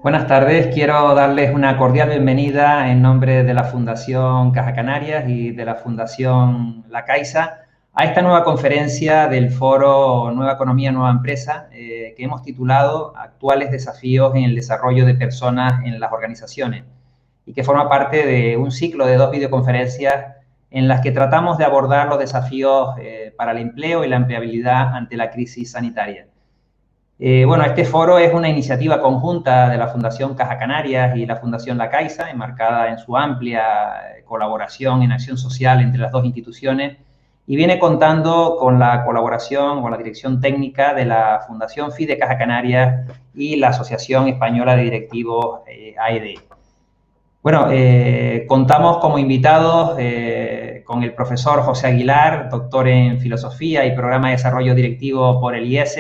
Buenas tardes, quiero darles una cordial bienvenida en nombre de la Fundación Caja Canarias y de la Fundación La Caixa a esta nueva conferencia del foro Nueva Economía, Nueva Empresa, que hemos titulado Actuales desafíos en el desarrollo de personas en las organizaciones y que forma parte de un ciclo de 2 videoconferencias en las que tratamos de abordar los desafíos para el empleo y la empleabilidad ante la crisis sanitaria. Bueno, este foro es una iniciativa conjunta de la Fundación Caja Canarias y la Fundación La Caixa, enmarcada en su amplia colaboración en acción social entre las dos instituciones, y viene contando con la colaboración o la dirección técnica de la Fundación FIDE Caja Canarias y la Asociación Española de Directivos AED. Bueno, contamos como invitados con el profesor José Aguilar, doctor en Filosofía y Programa de Desarrollo Directivo por el IES,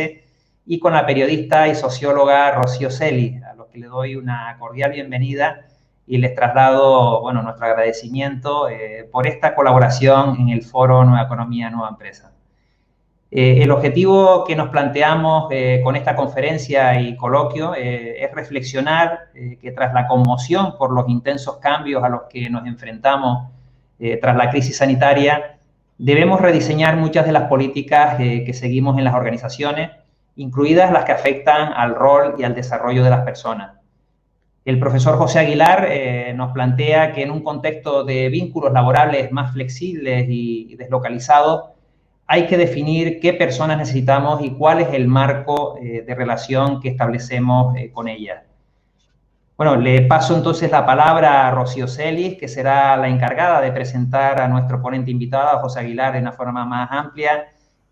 y con la periodista y socióloga Rocío Celis, a los que le doy una cordial bienvenida y les traslado, bueno, nuestro agradecimiento por esta colaboración en el foro Nueva Economía, Nueva Empresa. El objetivo que nos planteamos con esta conferencia y coloquio es reflexionar que tras la conmoción por los intensos cambios a los que nos enfrentamos tras la crisis sanitaria, debemos rediseñar muchas de las políticas que seguimos en las organizaciones, incluidas las que afectan al rol y al desarrollo de las personas. El profesor José Aguilar nos plantea que en un contexto de vínculos laborales más flexibles y deslocalizados, hay que definir qué personas necesitamos y cuál es el marco de relación que establecemos con ellas. Bueno, le paso entonces la palabra a Rocío Celis, que será la encargada de presentar a nuestro ponente invitado, a José Aguilar, de una forma más amplia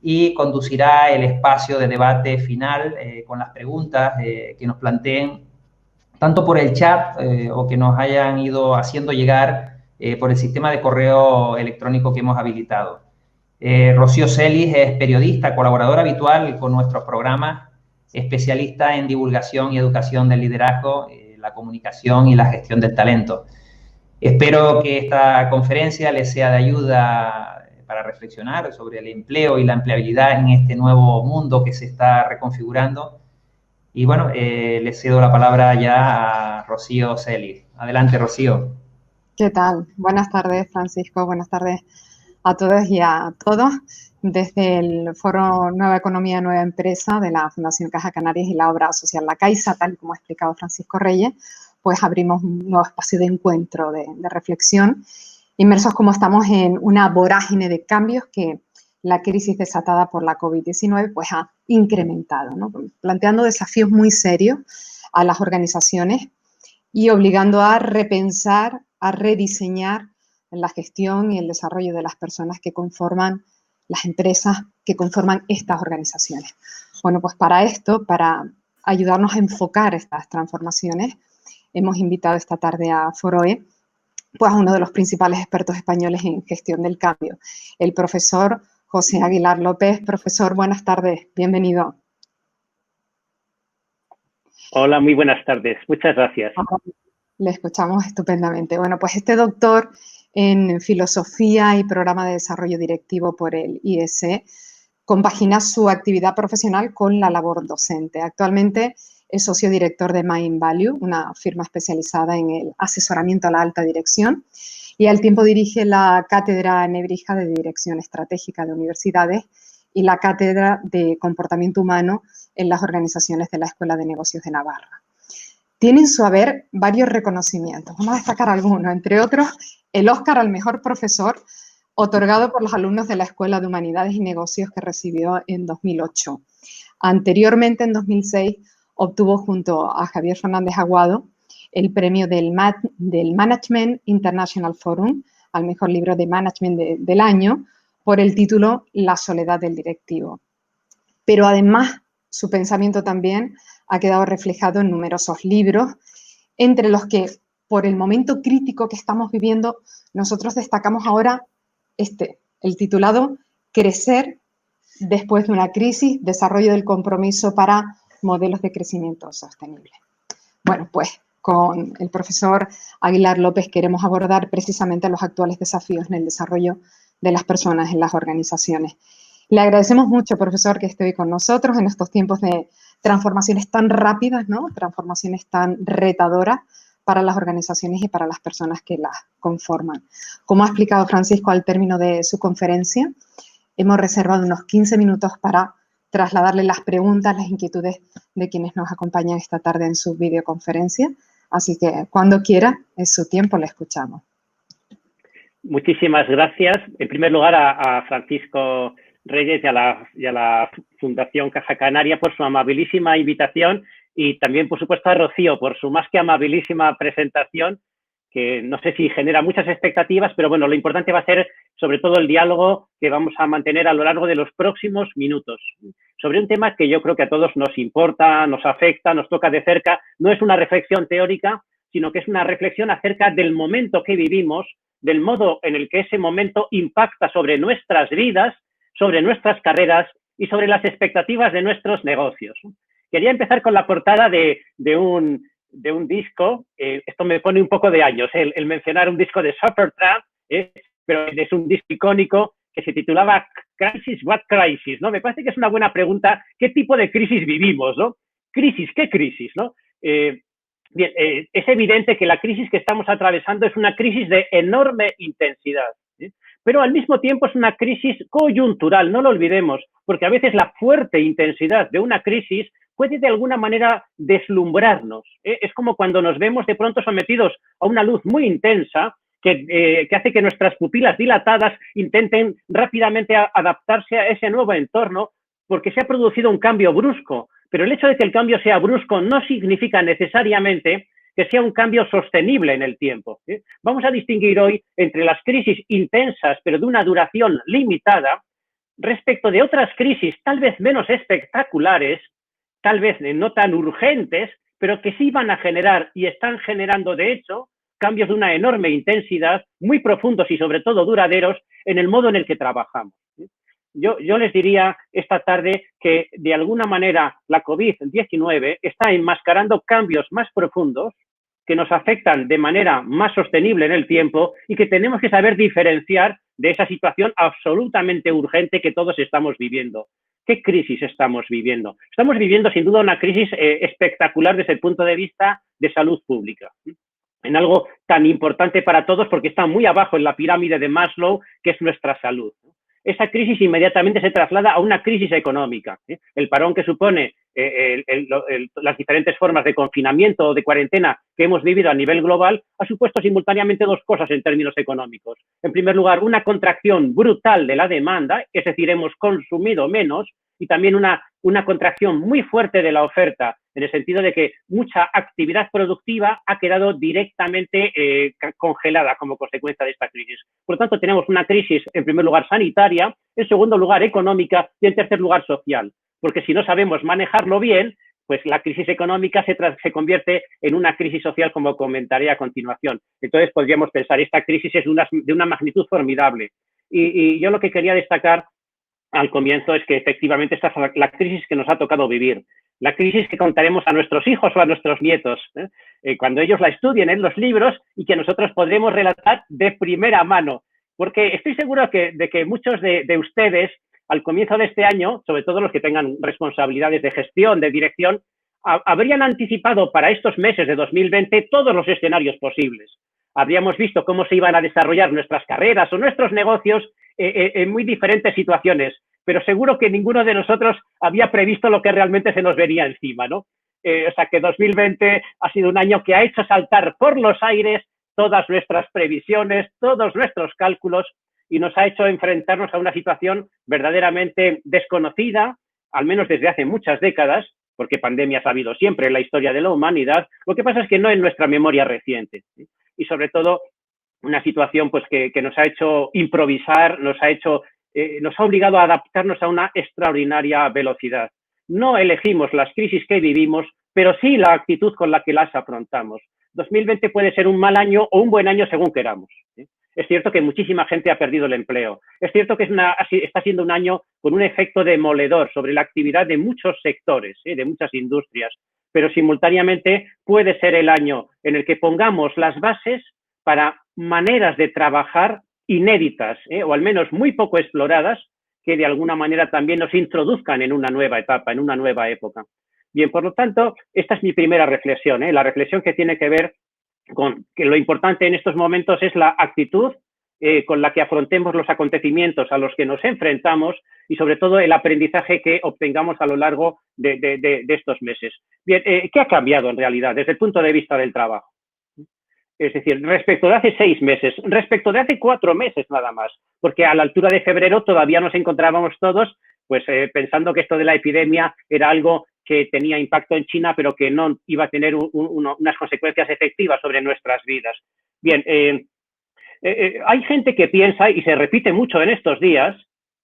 y conducirá el espacio de debate final con las preguntas que nos planteen, tanto por el chat o que nos hayan ido haciendo llegar por el sistema de correo electrónico que hemos habilitado. Rocío Celis es periodista, colaboradora habitual con nuestros programas, especialista en divulgación y educación del liderazgo, la comunicación y la gestión del talento. Espero que esta conferencia les sea de ayuda para reflexionar sobre el empleo y la empleabilidad en este nuevo mundo que se está reconfigurando. Y bueno, le cedo la palabra ya a Rocío Celis. Adelante, Rocío. ¿Qué tal? Buenas tardes, Francisco. Buenas tardes a todas y a todos. Desde el Foro Nueva Economía, Nueva Empresa de la Fundación Caja Canarias y la obra social La Caixa, tal como ha explicado Francisco Reyes, pues abrimos un nuevo espacio de encuentro, de reflexión, inmersos como estamos en una vorágine de cambios que la crisis desatada por la COVID-19 pues ha incrementado, ¿no? Planteando desafíos muy serios a las organizaciones y obligando a repensar, a rediseñar la gestión y el desarrollo de las personas que conforman las empresas que conforman estas organizaciones. Bueno, pues para esto, para ayudarnos a enfocar estas transformaciones, hemos invitado esta tarde a Foroe, pues a uno de los principales expertos españoles en gestión del cambio, el profesor José Aguilar López. Profesor, buenas tardes, bienvenido. Hola, muy buenas tardes. Muchas gracias. Le escuchamos estupendamente. Bueno, pues este doctor en Filosofía y Programa de Desarrollo Directivo por el IES compagina su actividad profesional con la labor docente. Actualmente es socio director de Mind Value, una firma especializada en el asesoramiento a la alta dirección, y al tiempo dirige la Cátedra Nebrija de Dirección Estratégica de Universidades y la Cátedra de Comportamiento Humano en las organizaciones de la Escuela de Negocios de Navarra. Tiene en su haber varios reconocimientos. Vamos a destacar algunos, entre otros, el Oscar al mejor profesor, otorgado por los alumnos de la Escuela de Humanidades y Negocios que recibió en 2008. Anteriormente, en 2006, obtuvo junto a Javier Fernández Aguado el premio del Management International Forum al mejor libro de management del año por el título La soledad del directivo. Pero además, su pensamiento también ha quedado reflejado en numerosos libros, entre los que, por el momento crítico que estamos viviendo, nosotros destacamos ahora el titulado Crecer después de una crisis, desarrollo del compromiso para modelos de crecimiento sostenible. Bueno, pues con el profesor Aguilar López queremos abordar precisamente los actuales desafíos en el desarrollo de las personas en las organizaciones. Le agradecemos mucho, profesor, que esté hoy con nosotros en estos tiempos de transformaciones tan rápidas, ¿no? Transformaciones tan retadoras para las organizaciones y para las personas que las conforman. Como ha explicado Francisco al término de su conferencia, hemos reservado unos 15 minutos para trasladarle las preguntas, las inquietudes de quienes nos acompañan esta tarde en su videoconferencia. Así que cuando quiera, es su tiempo, le escuchamos. Muchísimas gracias. En primer lugar, a Francisco Reyes y a la Fundación Caja Canaria por su amabilísima invitación y también, por supuesto, a Rocío por su más que amabilísima presentación, que no sé si genera muchas expectativas, pero bueno, lo importante va a ser sobre todo el diálogo que vamos a mantener a lo largo de los próximos minutos sobre un tema que yo creo que a todos nos importa, nos afecta, nos toca de cerca. No es una reflexión teórica, sino que es una reflexión acerca del momento que vivimos, del modo en el que ese momento impacta sobre nuestras vidas, sobre nuestras carreras y sobre las expectativas de nuestros negocios. Quería empezar con la portada de un disco. Esto me pone un poco de años, el mencionar un disco de Supertramp, pero es un disco icónico que se titulaba Crisis, What Crisis, ¿no? Me parece que es una buena pregunta, ¿qué tipo de crisis vivimos, no? Crisis, ¿qué crisis, no? Bien, es evidente que la crisis que estamos atravesando es una crisis de enorme intensidad, ¿sí? Pero al mismo tiempo es una crisis coyuntural, no lo olvidemos, porque a veces la fuerte intensidad de una crisis puede de alguna manera deslumbrarnos, ¿eh? Es como cuando nos vemos de pronto sometidos a una luz muy intensa que hace que nuestras pupilas dilatadas intenten rápidamente adaptarse a ese nuevo entorno porque se ha producido un cambio brusco. Pero el hecho de que el cambio sea brusco no significa necesariamente que sea un cambio sostenible en el tiempo, ¿sí? Vamos a distinguir hoy entre las crisis intensas, pero de una duración limitada, respecto de otras crisis tal vez menos espectaculares, tal vez no tan urgentes, pero que sí van a generar y están generando, de hecho, cambios de una enorme intensidad, muy profundos y sobre todo duraderos en el modo en el que trabajamos, ¿sí? Yo les diría esta tarde que de alguna manera la COVID-19 está enmascarando cambios más profundos que nos afectan de manera más sostenible en el tiempo y que tenemos que saber diferenciar de esa situación absolutamente urgente que todos estamos viviendo. ¿Qué crisis estamos viviendo? Estamos viviendo sin duda una crisis espectacular desde el punto de vista de salud pública, en algo tan importante para todos porque está muy abajo en la pirámide de Maslow, que es nuestra salud. Esa crisis inmediatamente se traslada a una crisis económica, ¿sí? El parón que supone las diferentes formas de confinamiento o de cuarentena que hemos vivido a nivel global ha supuesto simultáneamente dos cosas en términos económicos. En primer lugar, una contracción brutal de la demanda, es decir, hemos consumido menos, y también una contracción muy fuerte de la oferta, en el sentido de que mucha actividad productiva ha quedado directamente congelada como consecuencia de esta crisis. Por lo tanto, tenemos una crisis, en primer lugar, sanitaria, en segundo lugar, económica y en tercer lugar, social. Porque si no sabemos manejarlo bien, pues la crisis económica se convierte en una crisis social, como comentaré a continuación. Entonces, podríamos pensar, esta crisis es de una magnitud formidable. Y yo lo que quería destacar al comienzo es que efectivamente esta es la crisis que nos ha tocado vivir, la crisis que contaremos a nuestros hijos o a nuestros nietos, cuando ellos la estudien en los libros y que nosotros podremos relatar de primera mano, porque estoy seguro de que muchos de ustedes al comienzo de este año, sobre todo los que tengan responsabilidades de gestión, de dirección, habrían anticipado para estos meses de 2020 todos los escenarios posibles. Habríamos visto cómo se iban a desarrollar nuestras carreras o nuestros negocios en muy diferentes situaciones, pero seguro que ninguno de nosotros había previsto lo que realmente se nos venía encima, ¿no? O sea que 2020 ha sido un año que ha hecho saltar por los aires todas nuestras previsiones, todos nuestros cálculos y nos ha hecho enfrentarnos a una situación verdaderamente desconocida, al menos desde hace muchas décadas, porque pandemias ha habido siempre en la historia de la humanidad. Lo que pasa es que no en nuestra memoria reciente, ¿sí? Y sobre todo una situación pues que nos ha hecho improvisar, nos ha obligado a adaptarnos a una extraordinaria velocidad. No elegimos las crisis que vivimos, pero sí la actitud con la que las afrontamos. 2020 puede ser un mal año o un buen año según queramos, ¿sí? Es cierto que muchísima gente ha perdido el empleo. Es cierto que está siendo un año con un efecto demoledor sobre la actividad de muchos sectores, de muchas industrias, pero simultáneamente puede ser el año en el que pongamos las bases para maneras de trabajar inéditas, o al menos muy poco exploradas, que de alguna manera también nos introduzcan en una nueva etapa, en una nueva época. Bien, por lo tanto, esta es mi primera reflexión, la reflexión que tiene que ver con que lo importante en estos momentos es la actitud con la que afrontemos los acontecimientos a los que nos enfrentamos y sobre todo el aprendizaje que obtengamos a lo largo de estos meses. Bien, ¿qué ha cambiado en realidad desde el punto de vista del trabajo? Es decir, respecto de hace 6 meses, respecto de hace 4 meses nada más, porque a la altura de febrero todavía nos encontrábamos todos pues pensando que esto de la epidemia era algo que tenía impacto en China, pero que no iba a tener unas consecuencias efectivas sobre nuestras vidas. Bien, hay gente que piensa, y se repite mucho en estos días,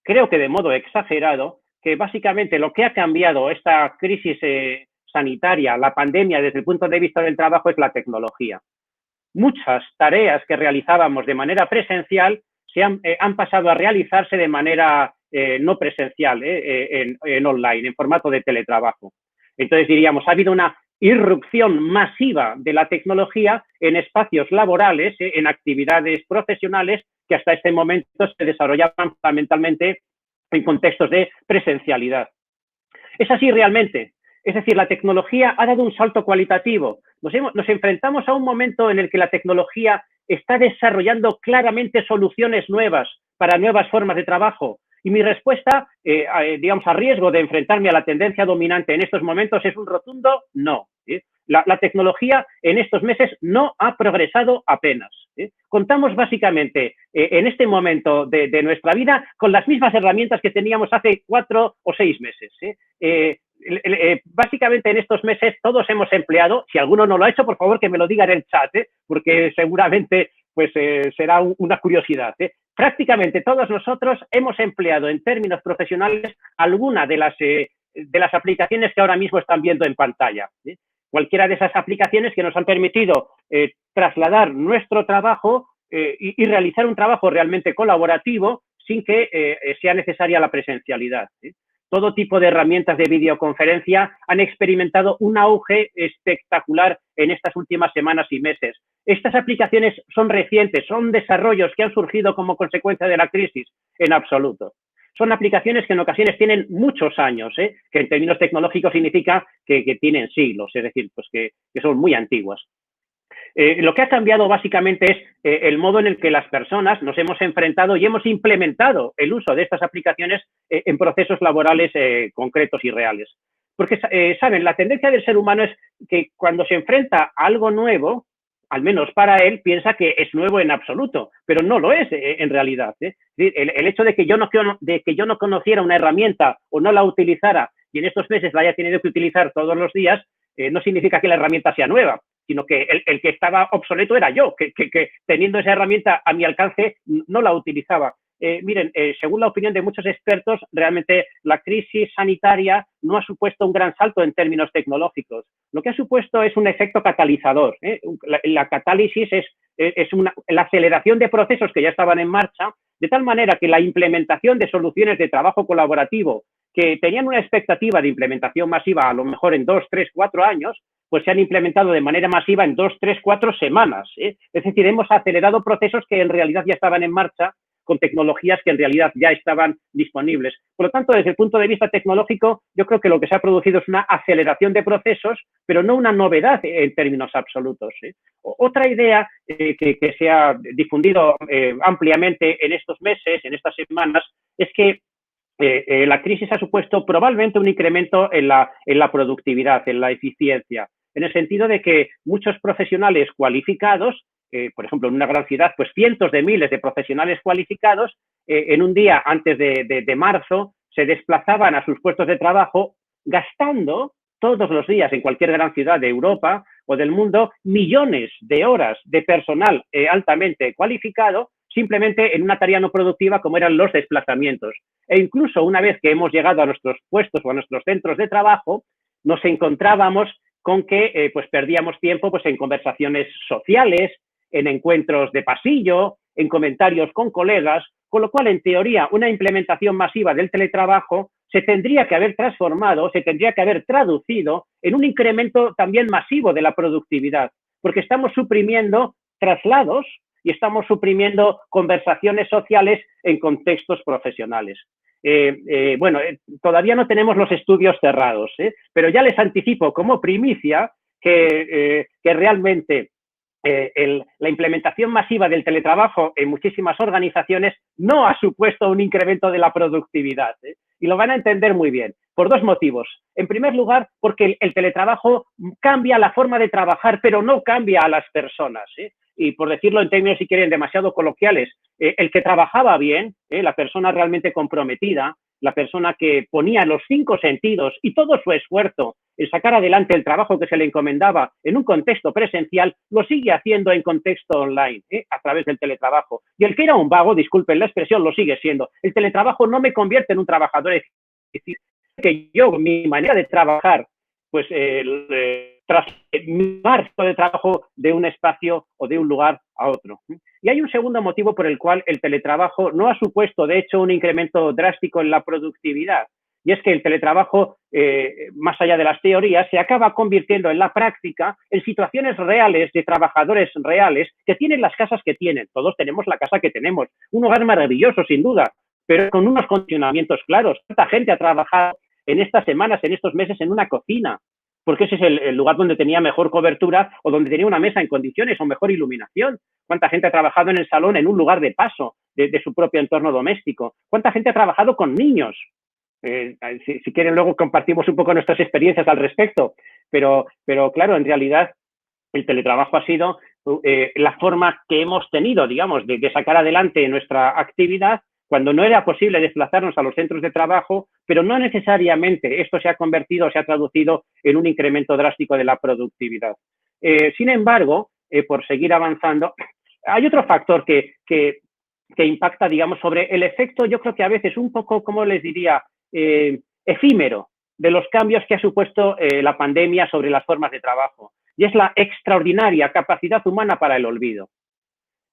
creo que de modo exagerado, que básicamente lo que ha cambiado esta crisis sanitaria, la pandemia, desde el punto de vista del trabajo, es la tecnología. Muchas tareas que realizábamos de manera presencial han pasado a realizarse de manera no presencial, en online, en formato de teletrabajo. Entonces diríamos, ha habido una irrupción masiva de la tecnología en espacios laborales, en actividades profesionales que hasta este momento se desarrollaban fundamentalmente en contextos de presencialidad. ¿Es así realmente? Es decir, la tecnología ha dado un salto cualitativo. Nos enfrentamos a un momento en el que la tecnología está desarrollando claramente soluciones nuevas para nuevas formas de trabajo. Y mi respuesta, digamos, a riesgo de enfrentarme a la tendencia dominante en estos momentos es un rotundo no. La tecnología en estos meses no ha progresado apenas. Contamos básicamente en este momento de nuestra vida con las mismas herramientas que teníamos hace 4 o 6 meses. Básicamente en estos meses todos hemos empleado, si alguno no lo ha hecho, por favor que me lo diga en el chat, porque seguramente pues será una curiosidad. Prácticamente todos nosotros hemos empleado en términos profesionales alguna de las aplicaciones que ahora mismo están viendo en pantalla. Cualquiera de esas aplicaciones que nos han permitido trasladar nuestro trabajo y realizar un trabajo realmente colaborativo sin que sea necesaria la presencialidad. Todo tipo de herramientas de videoconferencia han experimentado un auge espectacular en estas últimas semanas y meses. Estas aplicaciones son recientes, son desarrollos que han surgido como consecuencia de la crisis, en absoluto. Son aplicaciones que en ocasiones tienen muchos años, que en términos tecnológicos significa que tienen siglos, es decir, pues que son muy antiguas. Lo que ha cambiado básicamente es el modo en el que las personas nos hemos enfrentado y hemos implementado el uso de estas aplicaciones en procesos laborales concretos y reales. Porque, saben, la tendencia del ser humano es que cuando se enfrenta a algo nuevo, al menos para él, piensa que es nuevo en absoluto, pero no lo es en realidad. El hecho de que yo no conociera una herramienta o no la utilizara y en estos meses la haya tenido que utilizar todos los días, no significa que la herramienta sea nueva, sino que el que estaba obsoleto era yo, que teniendo esa herramienta a mi alcance no la utilizaba. Miren, según la opinión de muchos expertos, realmente la crisis sanitaria no ha supuesto un gran salto en términos tecnológicos. Lo que ha supuesto es un efecto catalizador. La catálisis es la aceleración de procesos que ya estaban en marcha, de tal manera que la implementación de soluciones de trabajo colaborativo que tenían una expectativa de implementación masiva a lo mejor en 2, 3, 4 años, pues se han implementado de manera masiva en 2, 3, 4 semanas. Es decir, hemos acelerado procesos que en realidad ya estaban en marcha con tecnologías que en realidad ya estaban disponibles. Por lo tanto, desde el punto de vista tecnológico, yo creo que lo que se ha producido es una aceleración de procesos, pero no una novedad en términos absolutos. Otra idea que se ha difundido ampliamente en estos meses, en estas semanas, es que la crisis ha supuesto probablemente un incremento en la productividad, en la eficiencia, en el sentido de que muchos profesionales cualificados, por ejemplo, en una gran ciudad, pues cientos de miles de profesionales cualificados, en un día antes de marzo, se desplazaban a sus puestos de trabajo gastando todos los días en cualquier gran ciudad de Europa o del mundo millones de horas de personal altamente cualificado simplemente en una tarea no productiva como eran los desplazamientos. E incluso una vez que hemos llegado a nuestros puestos o a nuestros centros de trabajo, nos encontrábamos con que pues perdíamos tiempo pues en conversaciones sociales, en encuentros de pasillo, en comentarios con colegas, con lo cual, en teoría, una implementación masiva del teletrabajo se tendría que haber transformado, se tendría que haber traducido en un incremento también masivo de la productividad, porque estamos suprimiendo traslados y estamos suprimiendo conversaciones sociales en contextos profesionales. todavía no tenemos los estudios cerrados, pero ya les anticipo como primicia que realmente la implementación masiva del teletrabajo en muchísimas organizaciones no ha supuesto un incremento de la productividad, y lo van a entender muy bien, por dos motivos. En primer lugar, porque el teletrabajo cambia la forma de trabajar, pero no cambia a las personas, y por decirlo en términos, si quieren, demasiado coloquiales, el que trabajaba bien, la persona realmente comprometida, la persona que ponía los 5 sentidos y todo su esfuerzo en sacar adelante el trabajo que se le encomendaba en un contexto presencial, lo sigue haciendo en contexto online, a través del teletrabajo. Y el que era un vago, disculpen la expresión, lo sigue siendo. El teletrabajo no me convierte en un trabajador eficiente, que yo, mi manera de trabajar, pues tras mi marco de trabajo de un espacio o de un lugar a otro. Y hay un segundo motivo por el cual el teletrabajo no ha supuesto, de hecho, un incremento drástico en la productividad. Y es que el teletrabajo, más allá de las teorías, se acaba convirtiendo en la práctica en situaciones reales de trabajadores reales que tienen las casas que tienen. Todos tenemos la casa que tenemos. Un hogar maravilloso, sin duda, pero con unos condicionamientos claros. ¿Cuánta gente ha trabajado en estas semanas, en estos meses, en una cocina? Porque ese es el lugar donde tenía mejor cobertura o donde tenía una mesa en condiciones o mejor iluminación. ¿Cuánta gente ha trabajado en el salón en un lugar de paso de su propio entorno doméstico? ¿Cuánta gente ha trabajado con niños? Si quieren, luego compartimos un poco nuestras experiencias al respecto. Pero claro, en realidad el teletrabajo ha sido la forma que hemos tenido, digamos, de sacar adelante nuestra actividad cuando no era posible desplazarnos a los centros de trabajo, pero no necesariamente esto se ha convertido o se ha traducido en un incremento drástico de la productividad. Sin embargo, por seguir avanzando, hay otro factor que impacta, digamos, sobre el efecto, yo creo que a veces un poco, ¿cómo les diría?, efímero de los cambios que ha supuesto la pandemia sobre las formas de trabajo. Y es la extraordinaria capacidad humana para el olvido.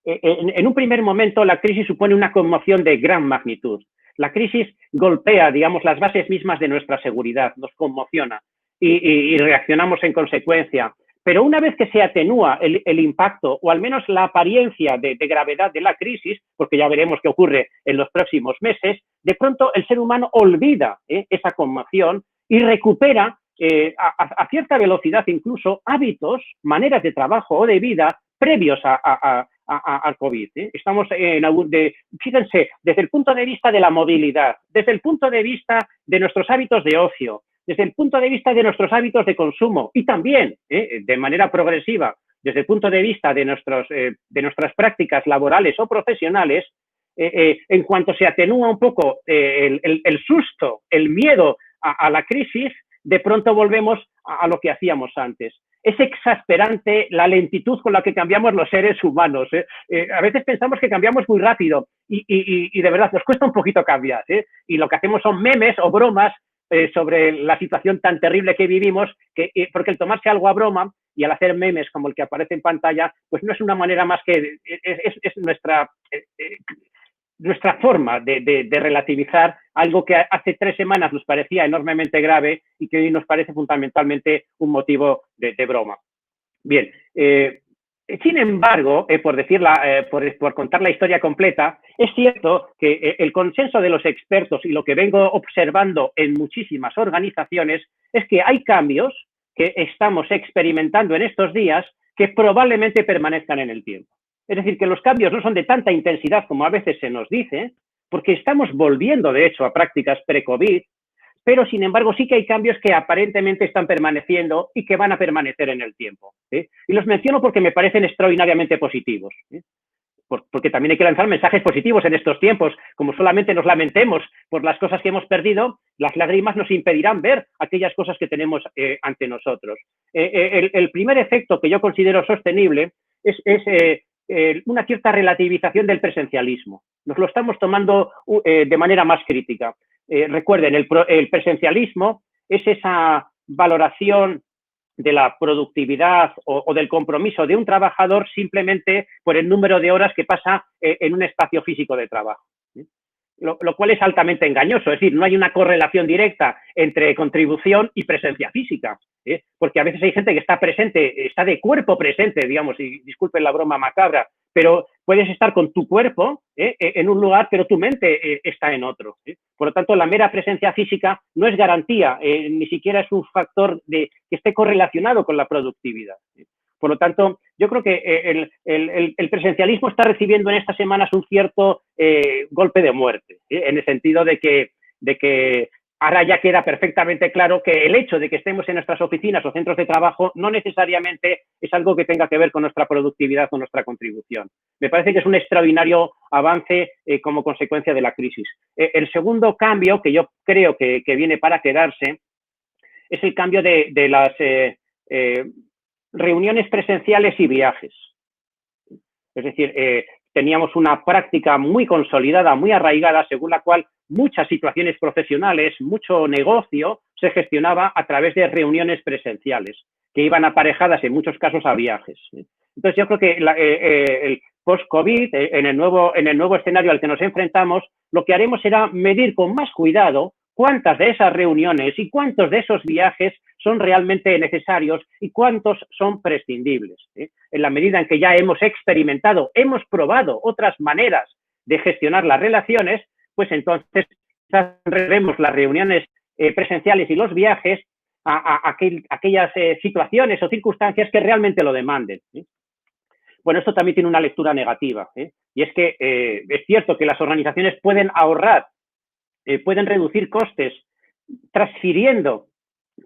En un primer momento, la crisis supone una conmoción de gran magnitud. La crisis golpea, digamos, las bases mismas de nuestra seguridad, nos conmociona y reaccionamos en consecuencia. Pero una vez que se atenúa el impacto, o al menos la apariencia de gravedad de la crisis, porque ya veremos qué ocurre en los próximos meses, de pronto el ser humano olvida esa conmoción y recupera a cierta velocidad incluso hábitos, maneras de trabajo o de vida previos al COVID. Estamos fíjense, desde el punto de vista de la movilidad, desde el punto de vista de nuestros hábitos de ocio, desde el punto de vista de nuestros hábitos de consumo y también, de manera progresiva, desde el punto de vista de nuestras prácticas laborales o profesionales, en cuanto se atenúa un poco el susto, el miedo a la crisis, de pronto volvemos a lo que hacíamos antes. Es exasperante la lentitud con la que cambiamos los seres humanos. A veces pensamos que cambiamos muy rápido y de verdad nos cuesta un poquito cambiar. Y lo que hacemos son memes o bromas sobre la situación tan terrible que vivimos, porque el tomarse algo a broma y al hacer memes como el que aparece en pantalla, pues no es una manera más que es nuestra forma de relativizar algo que hace 3 semanas nos parecía enormemente grave y que hoy nos parece fundamentalmente un motivo de broma. Bien, sin embargo, por contar la historia completa, es cierto que el consenso de los expertos y lo que vengo observando en muchísimas organizaciones es que hay cambios que estamos experimentando en estos días que probablemente permanezcan en el tiempo. Es decir, que los cambios no son de tanta intensidad como a veces se nos dice, porque estamos volviendo, de hecho, a prácticas pre-COVID, pero, sin embargo, sí que hay cambios que aparentemente están permaneciendo y que van a permanecer en el tiempo. Y los menciono porque me parecen extraordinariamente positivos. Porque también hay que lanzar mensajes positivos en estos tiempos. Como solamente nos lamentemos por las cosas que hemos perdido, las lágrimas nos impedirán ver aquellas cosas que tenemos ante nosotros. El primer efecto que yo considero sostenible es una cierta relativización del presencialismo. Nos lo estamos tomando de manera más crítica. Recuerden, el presencialismo es esa valoración de la productividad o del compromiso de un trabajador simplemente por el número de horas que pasa en un espacio físico de trabajo. Lo cual es altamente engañoso, es decir, no hay una correlación directa entre contribución y presencia física. porque a veces hay gente que está presente, está de cuerpo presente, digamos, y disculpen la broma macabra, pero puedes estar con tu cuerpo en un lugar, pero tu mente está en otro. Por lo tanto, la mera presencia física no es garantía, ni siquiera es un factor que esté correlacionado con la productividad. Por lo tanto, yo creo que el presencialismo está recibiendo en estas semanas un cierto golpe de muerte, en el sentido de que ahora ya queda perfectamente claro que el hecho de que estemos en nuestras oficinas o centros de trabajo no necesariamente es algo que tenga que ver con nuestra productividad o nuestra contribución. Me parece que es un extraordinario avance como consecuencia de la crisis. El segundo cambio que yo creo que viene para quedarse es el cambio de las reuniones presenciales y viajes. Es decir, teníamos una práctica muy consolidada, muy arraigada, según la cual muchas situaciones profesionales, mucho negocio se gestionaba a través de reuniones presenciales, que iban aparejadas en muchos casos a viajes. Entonces, yo creo que el post-COVID, en el nuevo escenario al que nos enfrentamos, lo que haremos será medir con más cuidado cuántas de esas reuniones y cuántos de esos viajes son realmente necesarios y cuántos son prescindibles. En la medida en que ya hemos experimentado, hemos probado otras maneras de gestionar las relaciones, pues entonces vemos las reuniones presenciales y los viajes a aquellas situaciones o circunstancias que realmente lo demanden. Bueno, esto también tiene una lectura negativa, y es que es cierto que las organizaciones pueden ahorrar, pueden reducir costes transfiriendo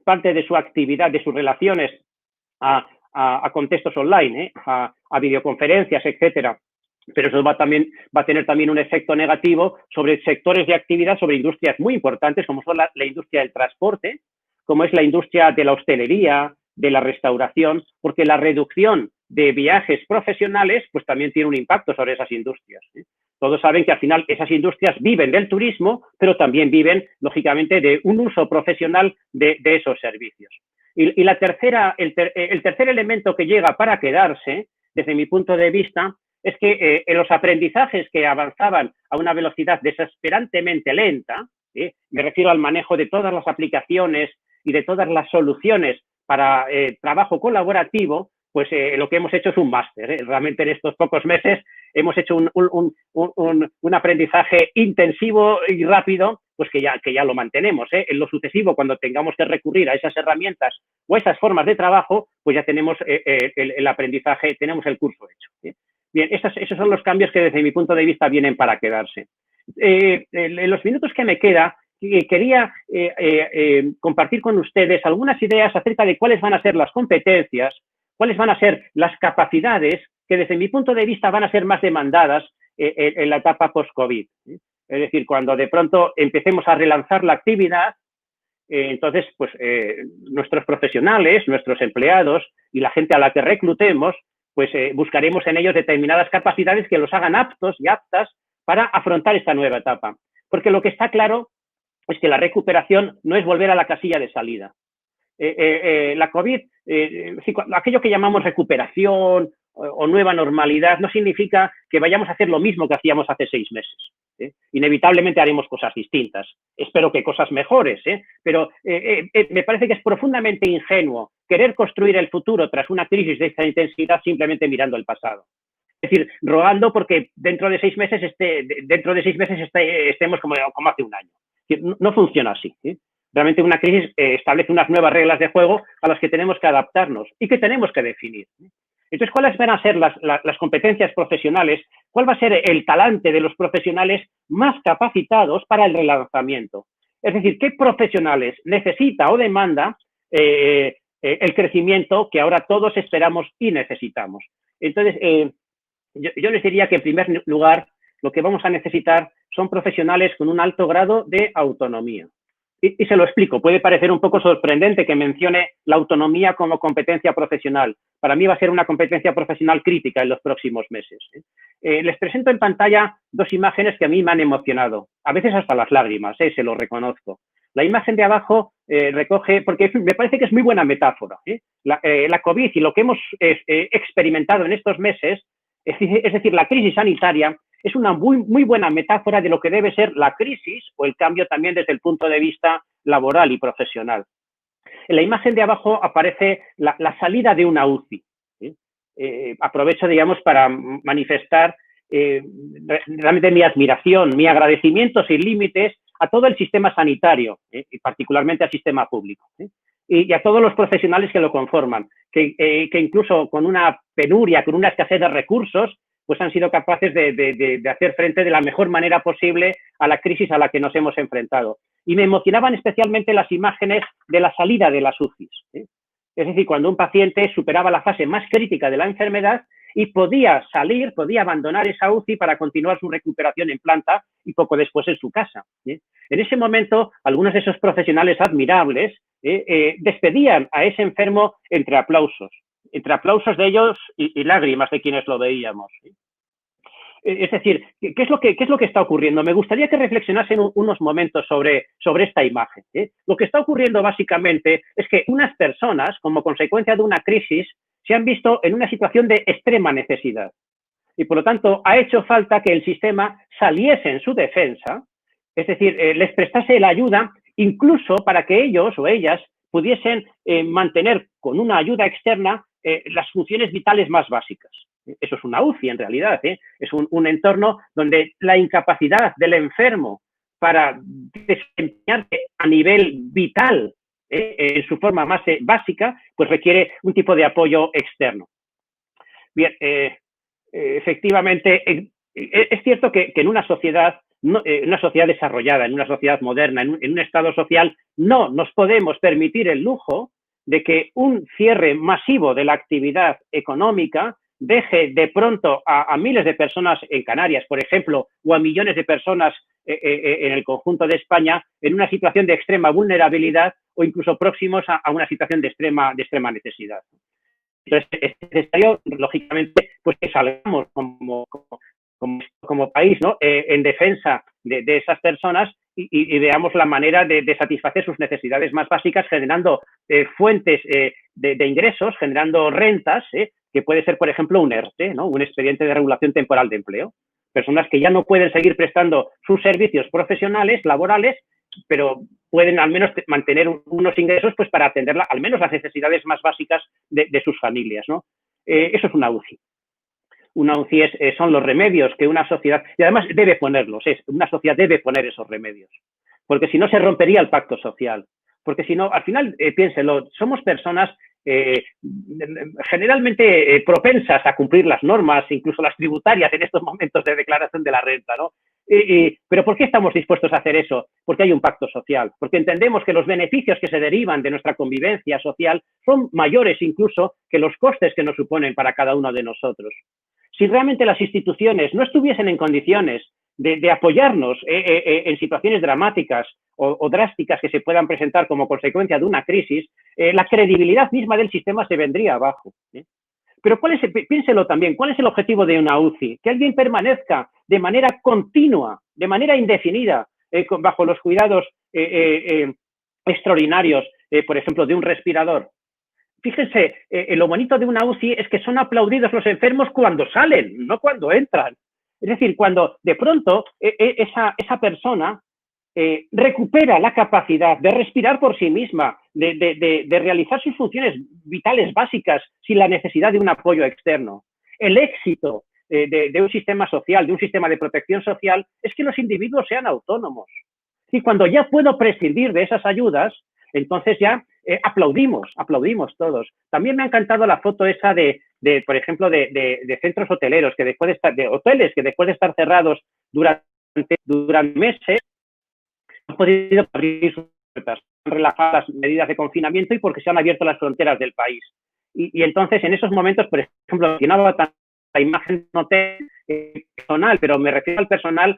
parte de su actividad, de sus relaciones a contextos online, a videoconferencias, etcétera. Pero eso va a tener también un efecto negativo sobre sectores de actividad, sobre industrias muy importantes, como son la industria del transporte, como es la industria de la hostelería, de la restauración, porque la reducción de viajes profesionales pues también tiene un impacto sobre esas industrias. Todos saben que al final esas industrias viven del turismo, pero también viven, lógicamente, de un uso profesional de esos servicios. Y el tercer elemento que llega para quedarse, desde mi punto de vista, es que en los aprendizajes que avanzaban a una velocidad desesperantemente lenta, me refiero al manejo de todas las aplicaciones y de todas las soluciones para trabajo colaborativo, pues lo que hemos hecho es un máster. Realmente en estos pocos meses hemos hecho un aprendizaje intensivo y rápido, pues que ya lo mantenemos. En lo sucesivo, cuando tengamos que recurrir a esas herramientas o a esas formas de trabajo, pues ya tenemos el aprendizaje, tenemos el curso hecho. Bien, esos son los cambios que desde mi punto de vista vienen para quedarse. En los minutos que me queda, quería compartir con ustedes algunas ideas acerca de cuáles van a ser las competencias, cuáles van a ser las capacidades que desde mi punto de vista van a ser más demandadas en la etapa post-COVID. Es decir, cuando de pronto empecemos a relanzar la actividad, entonces pues nuestros profesionales, nuestros empleados y la gente a la que reclutemos, pues buscaremos en ellos determinadas capacidades que los hagan aptos y aptas para afrontar esta nueva etapa. Porque lo que está claro es que la recuperación no es volver a la casilla de salida. La COVID, aquello que llamamos recuperación o nueva normalidad, no significa que vayamos a hacer lo mismo que hacíamos hace 6 meses. Inevitablemente haremos cosas distintas. Espero que cosas mejores, pero me parece que es profundamente ingenuo querer construir el futuro tras una crisis de esta intensidad simplemente mirando el pasado. Es decir, rogando porque dentro de 6 meses estemos como hace un año. No funciona así. Realmente una crisis establece unas nuevas reglas de juego a las que tenemos que adaptarnos y que tenemos que definir. Entonces, ¿cuáles van a ser las competencias profesionales? ¿Cuál va a ser el talante de los profesionales más capacitados para el relanzamiento? Es decir, ¿qué profesionales necesita o demanda el crecimiento que ahora todos esperamos y necesitamos? Entonces, yo les diría que en primer lugar lo que vamos a necesitar son profesionales con un alto grado de autonomía. Y se lo explico, puede parecer un poco sorprendente que mencione la autonomía como competencia profesional. Para mí va a ser una competencia profesional crítica en los próximos meses. Les presento en pantalla 2 imágenes que a mí me han emocionado, a veces hasta las lágrimas, se lo reconozco. La imagen de abajo recoge, porque me parece que es muy buena metáfora, la COVID y lo que hemos experimentado en estos meses, es decir, la crisis sanitaria, es una muy buena metáfora de lo que debe ser la crisis o el cambio también desde el punto de vista laboral y profesional. En la imagen de abajo aparece la salida de una UCI. Aprovecho, digamos, para manifestar realmente mi admiración, mi agradecimiento sin límites a todo el sistema sanitario, y particularmente al sistema público, y a todos los profesionales que lo conforman, que incluso con una penuria, con una escasez de recursos, pues han sido capaces de hacer frente de la mejor manera posible a la crisis a la que nos hemos enfrentado. Y me emocionaban especialmente las imágenes de la salida de las UCIs. Es decir, cuando un paciente superaba la fase más crítica de la enfermedad y podía salir, podía abandonar esa UCI para continuar su recuperación en planta y poco después en su casa. En ese momento, algunos de esos profesionales admirables despedían a ese enfermo entre aplausos de ellos y lágrimas de quienes lo veíamos. Es decir, ¿qué es lo que está ocurriendo? Me gustaría que reflexionasen unos momentos sobre esta imagen. Lo que está ocurriendo básicamente es que unas personas, como consecuencia de una crisis, se han visto en una situación de extrema necesidad. Y por lo tanto, ha hecho falta que el sistema saliese en su defensa, es decir, les prestase la ayuda incluso para que ellos o ellas pudiesen mantener con una ayuda externa las funciones vitales más básicas. Eso es una UCI en realidad, es un entorno donde la incapacidad del enfermo para desempeñarse a nivel vital en su forma más básica, pues requiere un tipo de apoyo externo. Bien, efectivamente, es cierto que en una sociedad, una sociedad desarrollada, en una sociedad moderna, en un estado social, no nos podemos permitir el lujo de que un cierre masivo de la actividad económica deje de pronto a miles de personas en Canarias, por ejemplo, o a millones de personas en el conjunto de España en una situación de extrema vulnerabilidad o incluso próximos a una situación de extrema necesidad. Entonces, es necesario, lógicamente, pues que salgamos como país, ¿no? En defensa de esas personas y veamos la manera de satisfacer sus necesidades más básicas, generando fuentes de ingresos, generando rentas, que puede ser, por ejemplo, un ERTE, ¿no? Un expediente de regulación temporal de empleo. Personas que ya no pueden seguir prestando sus servicios profesionales, laborales, pero pueden al menos mantener unos ingresos pues para atender al menos las necesidades más básicas de sus familias, ¿no? Eso es una UCI. Una UCI son los remedios que una sociedad, y además debe ponerlos, una sociedad debe poner esos remedios, porque si no se rompería el pacto social, porque si no, al final, piénselo, somos personas generalmente propensas a cumplir las normas, incluso las tributarias en estos momentos de declaración de la renta, ¿no? Pero ¿por qué estamos dispuestos a hacer eso? Porque hay un pacto social, porque entendemos que los beneficios que se derivan de nuestra convivencia social son mayores incluso que los costes que nos suponen para cada uno de nosotros. Si realmente las instituciones no estuviesen en condiciones de apoyarnos en situaciones dramáticas o drásticas que se puedan presentar como consecuencia de una crisis, la credibilidad misma del sistema se vendría abajo. Pero piénselo también, ¿cuál es el objetivo de una UCI? Que alguien permanezca de manera continua, de manera indefinida, bajo los cuidados extraordinarios, por ejemplo, de un respirador. Fíjense, lo bonito de una UCI es que son aplaudidos los enfermos cuando salen, no cuando entran. Es decir, cuando de pronto esa persona recupera la capacidad de respirar por sí misma, de realizar sus funciones vitales básicas sin la necesidad de un apoyo externo. El éxito de un sistema social, de un sistema de protección social, es que los individuos sean autónomos. Y cuando ya puedo prescindir de esas ayudas, entonces ya aplaudimos todos. También me ha encantado la foto esa por ejemplo, de centros hoteleros, de hoteles que después de estar cerrados durante meses, han podido abrir sus puertas, han relajado las medidas de confinamiento y porque se han abierto las fronteras del país. Y entonces, en esos momentos, por ejemplo, mencionaba la imagen de un hotel personal, pero me refiero al personal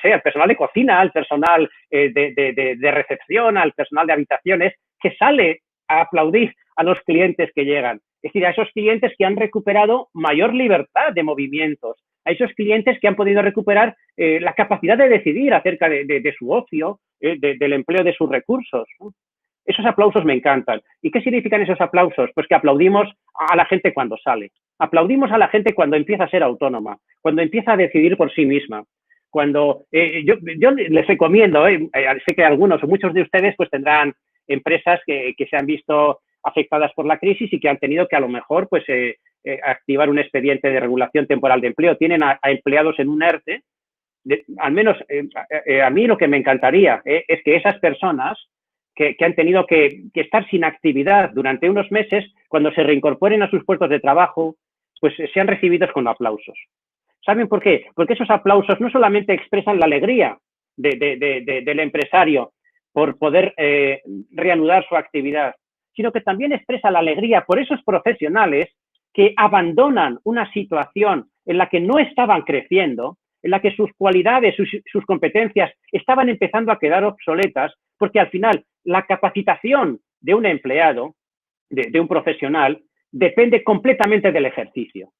al personal de cocina, al personal de recepción, al personal de habitaciones, que sale a aplaudir a los clientes que llegan. Es decir, a esos clientes que han recuperado mayor libertad de movimientos, a esos clientes que han podido recuperar la capacidad de decidir acerca de su ocio, del empleo de sus recursos, ¿no? Esos aplausos me encantan. ¿Y qué significan esos aplausos? Pues que aplaudimos a la gente cuando sale. Aplaudimos a la gente cuando empieza a ser autónoma, cuando empieza a decidir por sí misma. Cuando yo les recomiendo, sé que algunos o muchos de ustedes pues tendrán empresas que se han visto afectadas por la crisis y que han tenido que a lo mejor pues activar un expediente de regulación temporal de empleo. Tienen a empleados en un ERTE. Al menos a mí lo que me encantaría es que esas personas que han tenido que estar sin actividad durante unos meses, cuando se reincorporen a sus puestos de trabajo, pues sean recibidos con aplausos. ¿Saben por qué? Porque esos aplausos no solamente expresan la alegría del empresario por poder reanudar su actividad, sino que también expresa la alegría por esos profesionales que abandonan una situación en la que no estaban creciendo, en la que sus cualidades, sus competencias estaban empezando a quedar obsoletas, porque al final la capacitación de un empleado, de un profesional, depende completamente del ejercicio.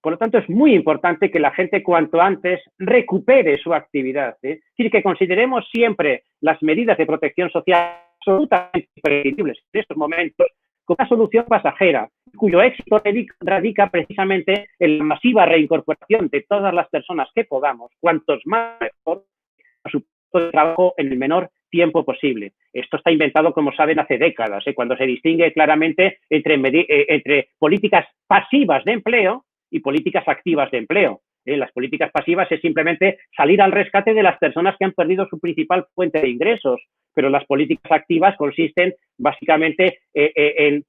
Por lo tanto, es muy importante que la gente cuanto antes recupere su actividad. Es decir, que consideremos siempre las medidas de protección social absolutamente imprescindibles en estos momentos como una solución pasajera, cuyo éxito radica precisamente en la masiva reincorporación de todas las personas que podamos, cuantos más mejor, a su puesto de trabajo en el menor tiempo posible. Esto está inventado, como saben, hace décadas, cuando se distingue claramente entre políticas pasivas de empleo y políticas activas de empleo. Las políticas pasivas es simplemente salir al rescate de las personas que han perdido su principal fuente de ingresos, pero las políticas activas consisten básicamente en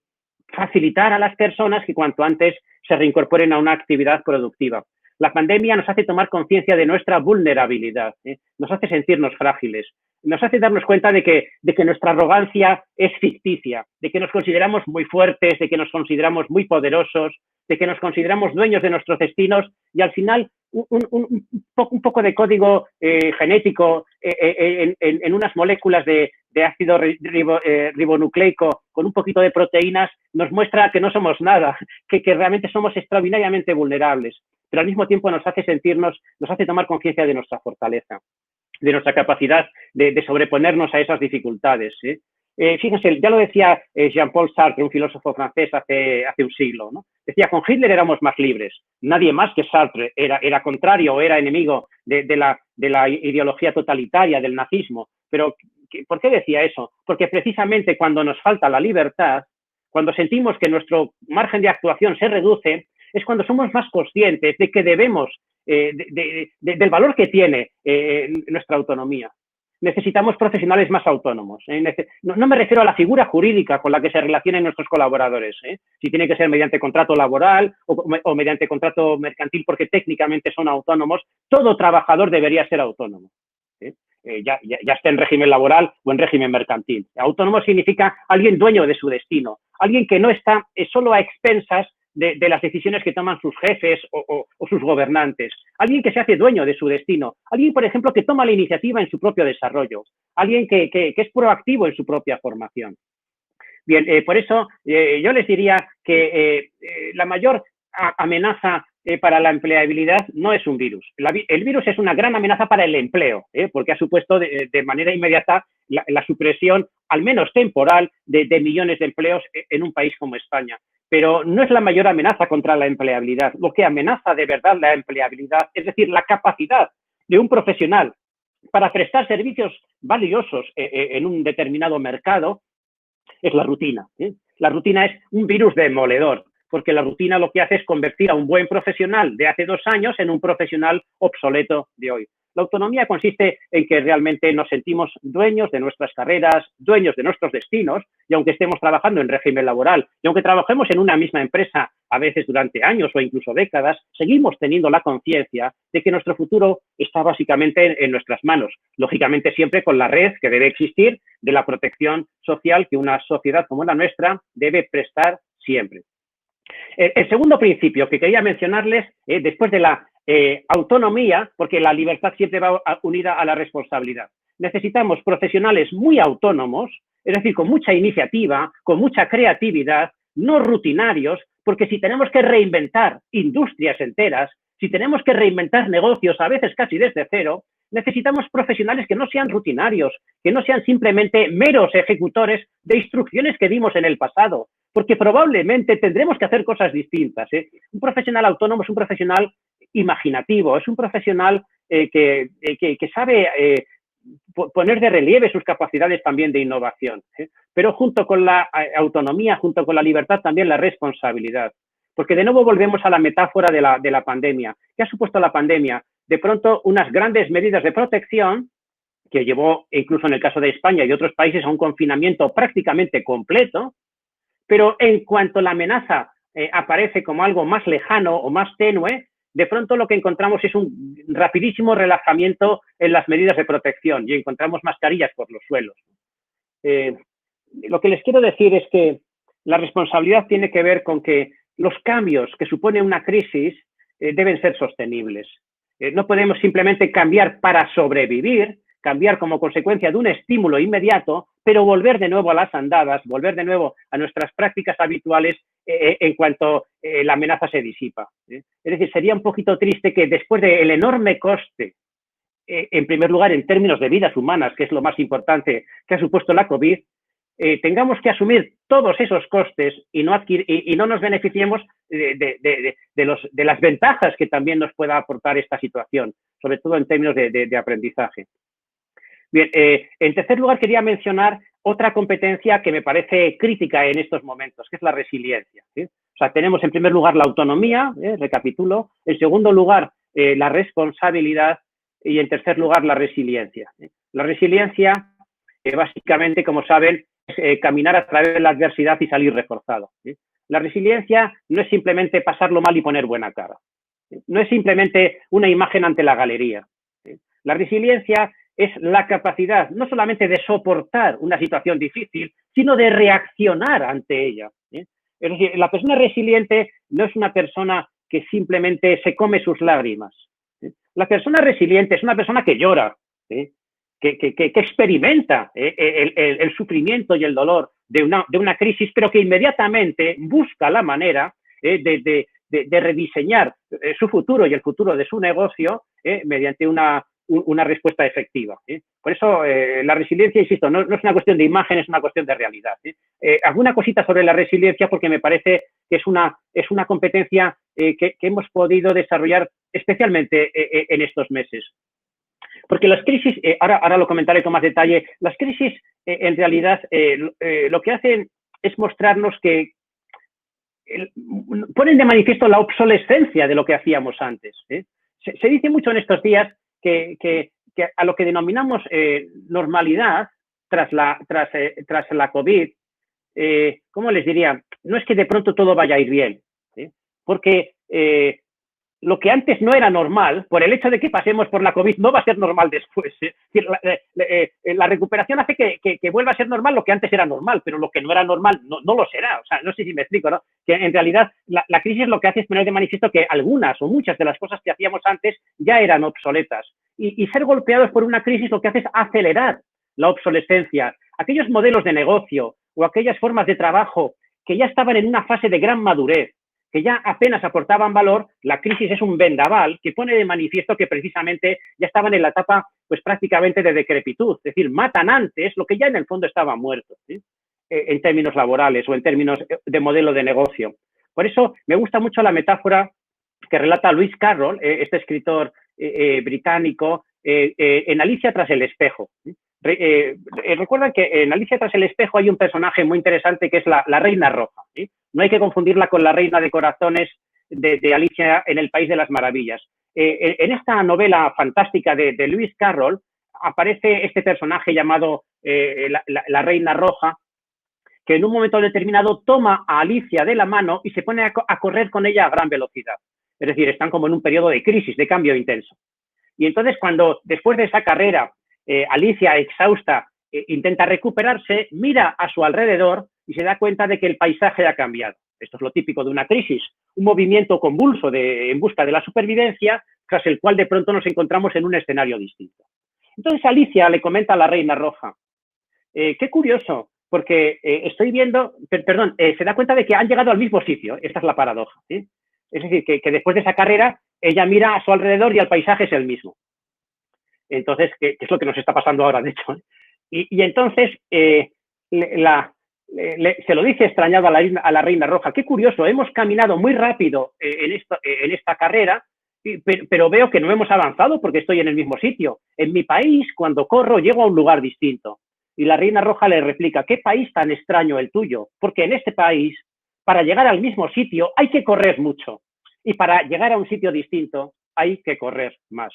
facilitar a las personas que cuanto antes se reincorporen a una actividad productiva. La pandemia nos hace tomar conciencia de nuestra vulnerabilidad, nos hace sentirnos frágiles, nos hace darnos cuenta de que nuestra arrogancia es ficticia, de que nos consideramos muy fuertes, de que nos consideramos muy poderosos, de que nos consideramos dueños de nuestros destinos y al final un poco de código genético en unas moléculas de ácido ribonucleico con un poquito de proteínas nos muestra que no somos nada, que realmente somos extraordinariamente vulnerables, pero al mismo tiempo nos hace tomar conciencia de nuestra fortaleza, de nuestra capacidad de sobreponernos a esas dificultades. Fíjense, ya lo decía Jean-Paul Sartre, un filósofo francés hace un siglo, ¿no? Decía, con Hitler éramos más libres. Nadie más que Sartre era contrario o era enemigo de la ideología totalitaria, del nazismo. Pero, ¿por qué decía eso? Porque precisamente cuando nos falta la libertad, cuando sentimos que nuestro margen de actuación se reduce, es cuando somos más conscientes de que debemos, del valor que tiene nuestra autonomía. Necesitamos profesionales más autónomos. No me refiero a la figura jurídica con la que se relacionen nuestros colaboradores. Si tiene que ser mediante contrato laboral o mediante contrato mercantil porque técnicamente son autónomos, todo trabajador debería ser autónomo. Ya esté en régimen laboral o en régimen mercantil. Autónomo significa alguien dueño de su destino, alguien que no está solo a expensas de las decisiones que toman sus jefes o sus gobernantes. Alguien que se hace dueño de su destino. Alguien, por ejemplo, que toma la iniciativa en su propio desarrollo. Alguien que es proactivo en su propia formación. Bien, por eso yo les diría que la mayor amenaza para la empleabilidad no es un virus. El virus es una gran amenaza para el empleo, porque ha supuesto de manera inmediata la supresión, al menos temporal, de millones de empleos en un país como España. Pero no es la mayor amenaza contra la empleabilidad. Lo que amenaza de verdad la empleabilidad, es decir, la capacidad de un profesional para prestar servicios valiosos en un determinado mercado, es la rutina. La rutina es un virus demoledor, porque la rutina lo que hace es convertir a un buen profesional de hace 2 años en un profesional obsoleto de hoy. La autonomía consiste en que realmente nos sentimos dueños de nuestras carreras, dueños de nuestros destinos, y aunque estemos trabajando en régimen laboral, y aunque trabajemos en una misma empresa, a veces durante años o incluso décadas, seguimos teniendo la conciencia de que nuestro futuro está básicamente en nuestras manos. Lógicamente siempre con la red que debe existir de la protección social que una sociedad como la nuestra debe prestar siempre. El segundo principio que quería mencionarles, después de la autonomía, porque la libertad siempre va unida a la responsabilidad. Necesitamos profesionales muy autónomos, es decir, con mucha iniciativa, con mucha creatividad, no rutinarios, porque si tenemos que reinventar industrias enteras, si tenemos que reinventar negocios, a veces casi desde cero, necesitamos profesionales que no sean rutinarios, que no sean simplemente meros ejecutores de instrucciones que dimos en el pasado, porque probablemente tendremos que hacer cosas distintas. Un profesional autónomo es un profesional imaginativo, es un profesional que sabe poner de relieve sus capacidades también de innovación, pero junto con la autonomía, junto con la libertad, también la responsabilidad. Porque de nuevo volvemos a la metáfora de la pandemia. ¿Qué ha supuesto la pandemia? De pronto, unas grandes medidas de protección que llevó, incluso en el caso de España y otros países, a un confinamiento prácticamente completo, pero en cuanto la amenaza aparece como algo más lejano o más tenue, de pronto lo que encontramos es un rapidísimo relajamiento en las medidas de protección y encontramos mascarillas por los suelos. Lo que les quiero decir es que la responsabilidad tiene que ver con que los cambios que supone una crisis deben ser sostenibles. No podemos simplemente cambiar para sobrevivir, cambiar como consecuencia de un estímulo inmediato, pero volver de nuevo a las andadas, volver de nuevo a nuestras prácticas habituales en cuanto la amenaza se disipa. Es decir, sería un poquito triste que después del enorme coste, en primer lugar en términos de vidas humanas, que es lo más importante que ha supuesto la COVID, tengamos que asumir todos esos costes y no nos beneficiemos de las ventajas que también nos pueda aportar esta situación, sobre todo en términos de aprendizaje. Bien, en tercer lugar quería mencionar otra competencia que me parece crítica en estos momentos, que es la resiliencia, ¿sí? O sea, tenemos en primer lugar la autonomía, recapitulo, en segundo lugar la responsabilidad y en tercer lugar la resiliencia. La resiliencia, básicamente, como saben, es caminar a través de la adversidad y salir reforzado, ¿sí? La resiliencia no es simplemente pasarlo mal y poner buena cara, ¿sí? No es simplemente una imagen ante la galería, ¿sí? La resiliencia es la capacidad no solamente de soportar una situación difícil, sino de reaccionar ante ella, ¿sí? Es decir, la persona resiliente no es una persona que simplemente se come sus lágrimas, ¿sí? La persona resiliente es una persona que llora, ¿sí? Que experimenta el sufrimiento y el dolor de una crisis, pero que inmediatamente busca la manera de rediseñar su futuro y el futuro de su negocio mediante una respuesta efectiva. Por eso la resiliencia, insisto, no es una cuestión de imagen, es una cuestión de realidad. Alguna cosita sobre la resiliencia, porque me parece que es una competencia que hemos podido desarrollar especialmente en estos meses. Porque las crisis, ahora lo comentaré con más detalle, las crisis en realidad lo que hacen es mostrarnos que ponen de manifiesto la obsolescencia de lo que hacíamos antes. Se dice mucho en estos días que a lo que denominamos normalidad tras la COVID, ¿cómo les diría? No es que de pronto todo vaya a ir bien, ¿sí? Porque lo que antes no era normal, por el hecho de que pasemos por la COVID, no va a ser normal después. La recuperación hace que vuelva a ser normal lo que antes era normal, pero lo que no era normal no lo será. O sea, no sé si me explico, ¿no? Que en realidad la crisis lo que hace es poner de manifiesto que algunas o muchas de las cosas que hacíamos antes ya eran obsoletas. Y ser golpeados por una crisis lo que hace es acelerar la obsolescencia. Aquellos modelos de negocio o aquellas formas de trabajo que ya estaban en una fase de gran madurez, que ya apenas aportaban valor, la crisis es un vendaval que pone de manifiesto que precisamente ya estaban en la etapa pues prácticamente de decrepitud, es decir, matan antes lo que ya en el fondo estaba muerto, ¿sí? En términos laborales o en términos de modelo de negocio. Por eso me gusta mucho la metáfora que relata Lewis Carroll, este escritor británico, en Alicia tras el espejo. Recuerdan que en Alicia tras el espejo hay un personaje muy interesante que es la Reina Roja, ¿sí? No hay que confundirla con la Reina de Corazones de Alicia en el País de las Maravillas. En esta novela fantástica de Lewis Carroll aparece este personaje llamado la Reina Roja, que en un momento determinado toma a Alicia de la mano y se pone a correr con ella a gran velocidad. Es decir, están como en un periodo de crisis, de cambio intenso. Y entonces cuando después de esa carrera Alicia, exhausta, intenta recuperarse, mira a su alrededor y se da cuenta de que el paisaje ha cambiado. Esto es lo típico de una crisis, un movimiento convulso en busca de la supervivencia, tras el cual de pronto nos encontramos en un escenario distinto. Entonces Alicia le comenta a la Reina Roja, qué curioso, porque estoy viendo, se da cuenta de que han llegado al mismo sitio, esta es la paradoja, ¿sí? Es decir, que después de esa carrera, ella mira a su alrededor y el paisaje es el mismo. Entonces, ¿qué es lo que nos está pasando ahora, de hecho? Y entonces se lo dice extrañado a la Reina Roja. Qué curioso, hemos caminado muy rápido en esta carrera pero veo que no hemos avanzado porque estoy en el mismo sitio. En mi país, cuando corro, llego a un lugar distinto. Y la reina roja le replica, ¿qué país tan extraño el tuyo? Porque en este país, para llegar al mismo sitio, hay que correr mucho. Y para llegar a un sitio distinto, hay que correr más.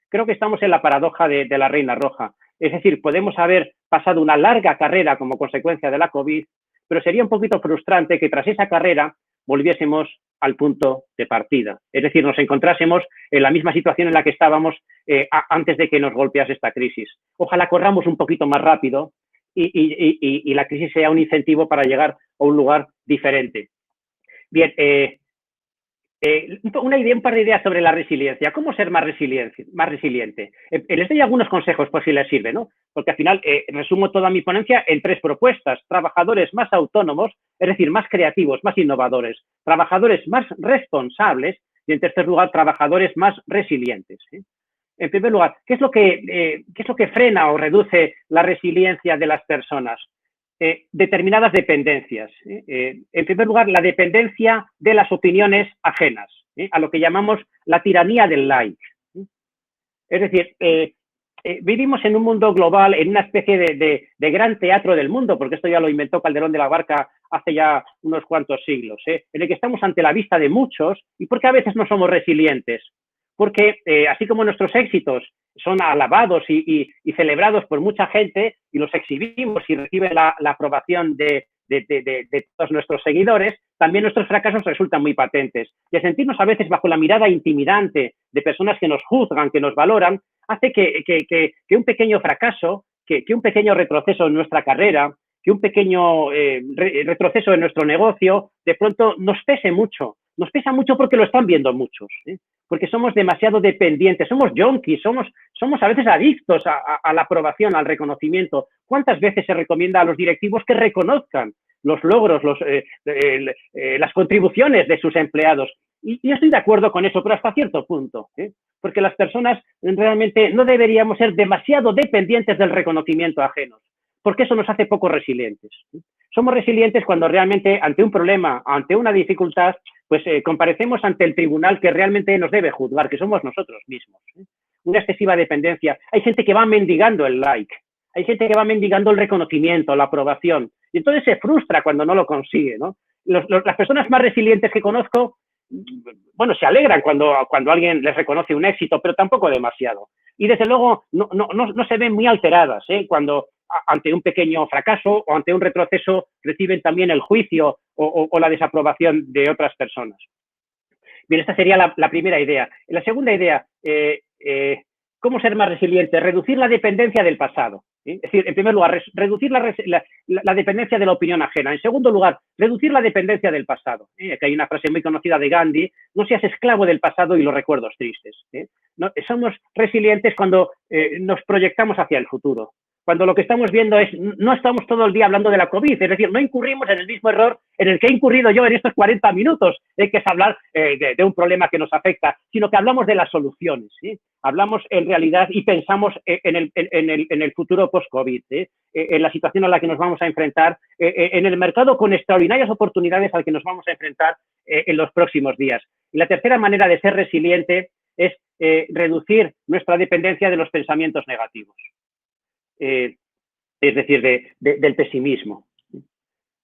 Creo que estamos en la paradoja de la reina roja. Es decir, podemos haber pasado una larga carrera como consecuencia de la COVID, pero sería un poquito frustrante que tras esa carrera volviésemos al punto de partida. Es decir, nos encontrásemos en la misma situación en la que estábamos antes de que nos golpease esta crisis. Ojalá corramos un poquito más rápido y la crisis sea un incentivo para llegar a un lugar diferente. Bien, un par de ideas sobre la resiliencia. ¿Cómo ser más resiliente? Les doy algunos consejos por si les sirve, ¿no? Porque al final resumo toda mi ponencia en 3 propuestas. Trabajadores más autónomos, es decir, más creativos, más innovadores. Trabajadores más responsables y, en tercer lugar, trabajadores más resilientes. En primer lugar, ¿qué es lo que frena o reduce la resiliencia de las personas? Determinadas dependencias. En primer lugar, la dependencia de las opiniones ajenas, a lo que llamamos la tiranía del like. Es decir, vivimos en un mundo global, en una especie de gran teatro del mundo, porque esto ya lo inventó Calderón de la Barca hace ya unos cuantos siglos, en el que estamos ante la vista de muchos y porque a veces no somos resilientes. Porque así como nuestros éxitos son alabados y celebrados por mucha gente y los exhibimos y reciben la aprobación de todos nuestros seguidores, también nuestros fracasos resultan muy patentes. Y el sentirnos a veces bajo la mirada intimidante de personas que nos juzgan, que nos valoran, hace que un pequeño fracaso, que un pequeño retroceso en nuestra carrera, que un pequeño retroceso en nuestro negocio, de pronto nos pese mucho. Nos pesa mucho porque lo están viendo muchos, porque somos demasiado dependientes, somos junkies, somos a veces adictos a la aprobación, al reconocimiento. ¿Cuántas veces se recomienda a los directivos que reconozcan los logros, las contribuciones de sus empleados? Y yo estoy de acuerdo con eso, pero hasta cierto punto, porque las personas realmente no deberíamos ser demasiado dependientes del reconocimiento ajeno, porque eso nos hace poco resilientes. Somos resilientes cuando realmente ante un problema, ante una dificultad, pues comparecemos ante el tribunal que realmente nos debe juzgar, que somos nosotros mismos. Una excesiva dependencia. Hay gente que va mendigando el like, hay gente que va mendigando el reconocimiento, la aprobación, y entonces se frustra cuando no lo consigue, ¿no? Las personas más resilientes que conozco, bueno, se alegran cuando alguien les reconoce un éxito, pero tampoco demasiado. Y desde luego no se ven muy alteradas, cuando ante un pequeño fracaso o ante un retroceso reciben también el juicio o la desaprobación de otras personas. Bien, esta sería la primera idea. La segunda idea, ¿cómo ser más resiliente? Reducir la dependencia del pasado. Es decir, en primer lugar, reducir la dependencia de la opinión ajena. En segundo lugar, reducir la dependencia del pasado. Aquí hay una frase muy conocida de Gandhi: no seas esclavo del pasado y los recuerdos tristes. Somos resilientes cuando nos proyectamos hacia el futuro. Cuando lo que estamos viendo es, no estamos todo el día hablando de la COVID, es decir, no incurrimos en el mismo error en el que he incurrido yo en estos 40 minutos, que es hablar de un problema que nos afecta, sino que hablamos de las soluciones, hablamos en realidad y pensamos en el futuro post-COVID, en la situación a la que nos vamos a enfrentar, en el mercado con extraordinarias oportunidades al que nos vamos a enfrentar en los próximos días. Y la tercera manera de ser resiliente es reducir nuestra dependencia de los pensamientos negativos. Es decir, del pesimismo.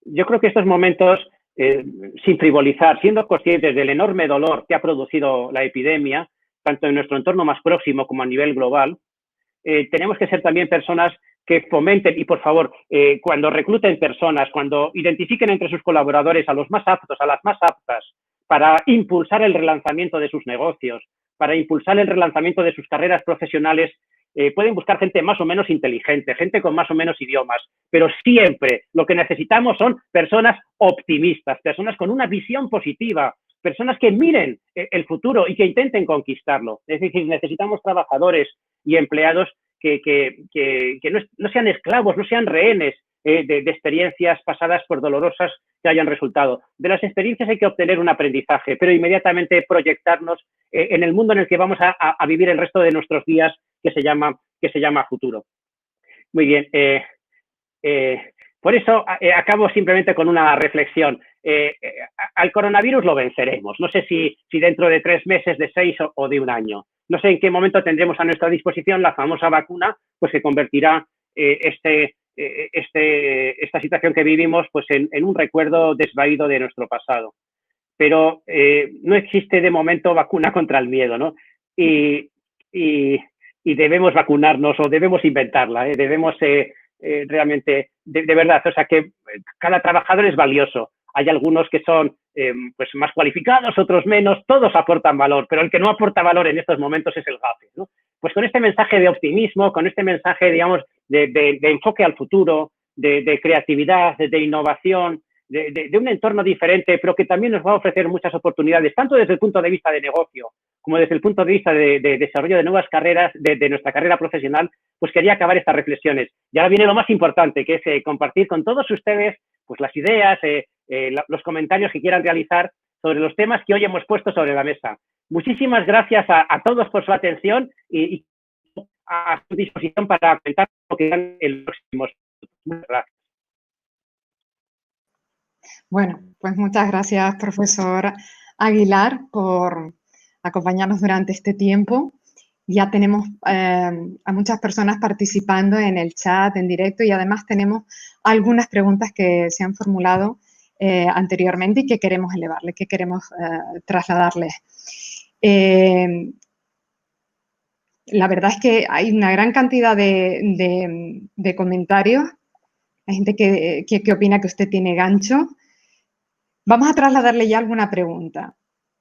Yo creo que estos momentos, sin frivolizar, siendo conscientes del enorme dolor que ha producido la epidemia, tanto en nuestro entorno más próximo como a nivel global, tenemos que ser también personas que fomenten, y por favor, cuando recluten personas, cuando identifiquen entre sus colaboradores a los más aptos, a las más aptas, para impulsar el relanzamiento de sus negocios, para impulsar el relanzamiento de sus carreras profesionales, pueden buscar gente más o menos inteligente, gente con más o menos idiomas, pero siempre lo que necesitamos son personas optimistas, personas con una visión positiva, personas que miren el futuro y que intenten conquistarlo. Es decir, necesitamos trabajadores y empleados que no sean esclavos, no sean rehenes de experiencias pasadas por dolorosas que hayan resultado. De las experiencias hay que obtener un aprendizaje, pero inmediatamente proyectarnos en el mundo en el que vamos a vivir el resto de nuestros días, que se llama futuro. Muy bien. Por eso acabo simplemente con una reflexión. al coronavirus lo venceremos. No sé si dentro de 3 meses, de 6 o de un año. No sé en qué momento tendremos a nuestra disposición la famosa vacuna, pues que convertirá esta situación que vivimos pues en un recuerdo desvaído de nuestro pasado. Pero no existe de momento vacuna contra el miedo, ¿no? Y debemos vacunarnos o debemos inventarla, debemos realmente, de verdad, o sea, que cada trabajador es valioso. Hay algunos que son pues más cualificados, otros menos, todos aportan valor, pero el que no aporta valor en estos momentos es el GAFE, ¿no? Pues con este mensaje de optimismo, con este mensaje, digamos, de enfoque al futuro, de creatividad, de innovación, de un entorno diferente, pero que también nos va a ofrecer muchas oportunidades, tanto desde el punto de vista de negocio como desde el punto de vista de desarrollo de nuevas carreras, de nuestra carrera profesional, pues quería acabar estas reflexiones. Y ahora viene lo más importante, que es compartir con todos ustedes pues las ideas, los comentarios que quieran realizar sobre los temas que hoy hemos puesto sobre la mesa. Muchísimas gracias a todos por su atención y a su disposición para comentar lo que dan en los próximos. Muchas gracias. Bueno, pues muchas gracias, profesor Aguilar, por acompañarnos durante este tiempo. Ya tenemos a muchas personas participando en el chat en directo y además tenemos algunas preguntas que se han formulado anteriormente y que queremos elevarles, que queremos trasladarles. La verdad es que hay una gran cantidad de comentarios. Hay gente que opina que usted tiene gancho. Vamos a trasladarle ya alguna pregunta.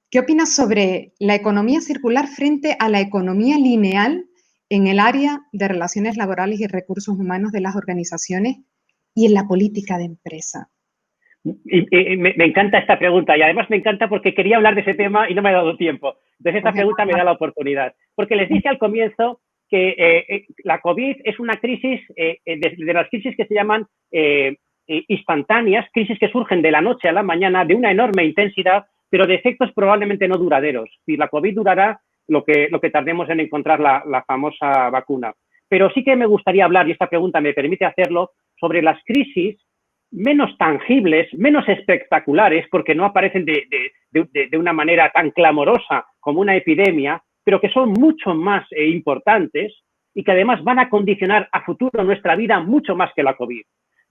¿Qué opinas sobre la economía circular frente a la economía lineal en el área de relaciones laborales y recursos humanos de las organizaciones y en la política de empresa? Me encanta esta pregunta y además me encanta porque quería hablar de ese tema y no me ha dado tiempo. Entonces esta pregunta me da la oportunidad. Porque les dije al comienzo que la COVID es una crisis, de las crisis que se llaman instantáneas, crisis que surgen de la noche a la mañana, de una enorme intensidad, pero de efectos probablemente no duraderos. Si la COVID durará lo que tardemos en encontrar la famosa vacuna. Pero sí que me gustaría hablar, y esta pregunta me permite hacerlo, sobre las crisis menos tangibles, menos espectaculares, porque no aparecen de una manera tan clamorosa como una epidemia, pero que son mucho más importantes y que además van a condicionar a futuro nuestra vida mucho más que la COVID.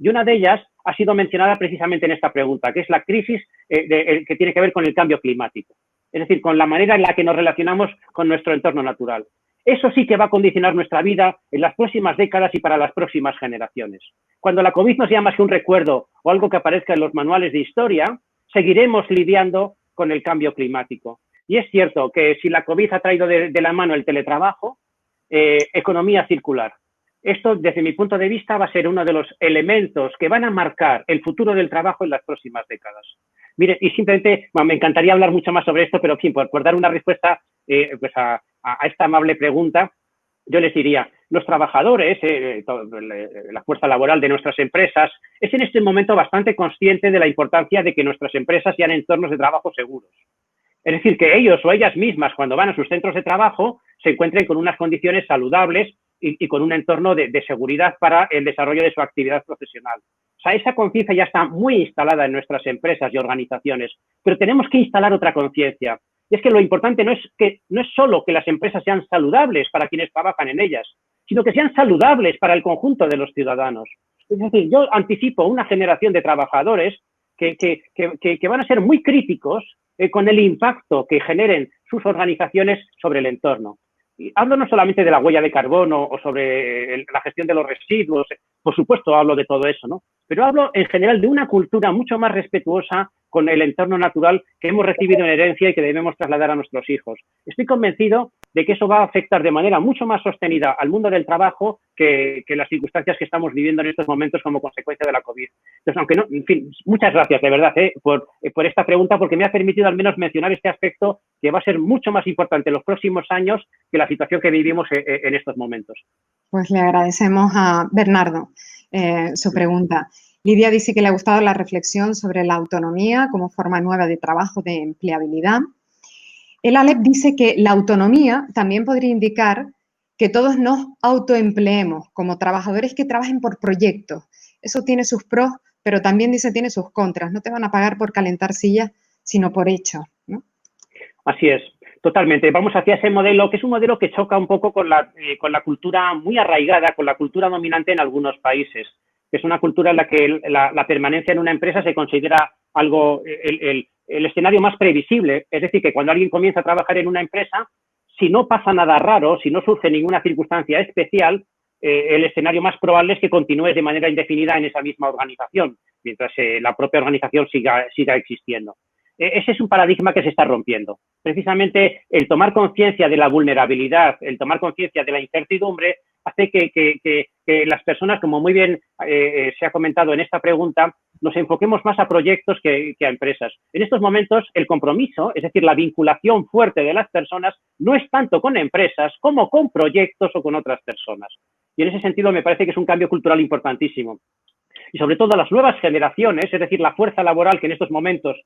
Y una de ellas ha sido mencionada precisamente en esta pregunta, que es la crisis que tiene que ver con el cambio climático. Es decir, con la manera en la que nos relacionamos con nuestro entorno natural. Eso sí que va a condicionar nuestra vida en las próximas décadas y para las próximas generaciones. Cuando la COVID no sea más que un recuerdo o algo que aparezca en los manuales de historia, seguiremos lidiando con el cambio climático. Y es cierto que si la COVID ha traído de la mano el teletrabajo, economía circular. Esto, desde mi punto de vista, va a ser uno de los elementos que van a marcar el futuro del trabajo en las próximas décadas. Mire, y simplemente, bueno, me encantaría hablar mucho más sobre esto, pero en fin, por dar una respuesta pues a esta amable pregunta, yo les diría, los trabajadores, la fuerza laboral de nuestras empresas, es en este momento bastante consciente de la importancia de que nuestras empresas sean entornos de trabajo seguros. Es decir, que ellos o ellas mismas, cuando van a sus centros de trabajo, se encuentren con unas condiciones saludables y con un entorno de seguridad para el desarrollo de su actividad profesional. O sea, esa conciencia ya está muy instalada en nuestras empresas y organizaciones, pero tenemos que instalar otra conciencia. Y es que lo importante no es solo que las empresas sean saludables para quienes trabajan en ellas, sino que sean saludables para el conjunto de los ciudadanos. Es decir, yo anticipo una generación de trabajadores que van a ser muy críticos con el impacto que generen sus organizaciones sobre el entorno. Y hablo no solamente de la huella de carbono o sobre la gestión de los residuos, por supuesto hablo de todo eso, ¿no? Pero hablo en general de una cultura mucho más respetuosa con el entorno natural que hemos recibido en herencia y que debemos trasladar a nuestros hijos. Estoy convencido de que eso va a afectar de manera mucho más sostenida al mundo del trabajo que las circunstancias que estamos viviendo en estos momentos como consecuencia de la COVID. Entonces, aunque no, en fin, muchas gracias de verdad por esta pregunta, porque me ha permitido al menos mencionar este aspecto que va a ser mucho más importante en los próximos años que la situación que vivimos en estos momentos. Pues le agradecemos a Bernardo su pregunta. Lidia dice que le ha gustado la reflexión sobre la autonomía como forma nueva de trabajo de empleabilidad. El Alep dice que la autonomía también podría indicar que todos nos autoempleemos como trabajadores que trabajen por proyectos. Eso tiene sus pros, pero también dice tiene sus contras. No te van a pagar por calentar sillas, sino por hecho, ¿no? Así es, totalmente. Vamos hacia ese modelo, que es un modelo que choca un poco con la cultura muy arraigada, con la cultura dominante en algunos países. Es una cultura en la que la permanencia en una empresa se considera algo, el escenario más previsible. Es decir, que cuando alguien comienza a trabajar en una empresa, si no pasa nada raro, si no surge ninguna circunstancia especial, el escenario más probable es que continúes de manera indefinida en esa misma organización, mientras la propia organización siga existiendo. Ese es un paradigma que se está rompiendo. Precisamente el tomar conciencia de la vulnerabilidad, el tomar conciencia de la incertidumbre, hace que las personas, como muy bien se ha comentado en esta pregunta, nos enfoquemos más a proyectos que a empresas. En estos momentos, el compromiso, es decir, la vinculación fuerte de las personas, no es tanto con empresas como con proyectos o con otras personas. Y en ese sentido me parece que es un cambio cultural importantísimo. Y sobre todo las nuevas generaciones, es decir, la fuerza laboral que en estos momentos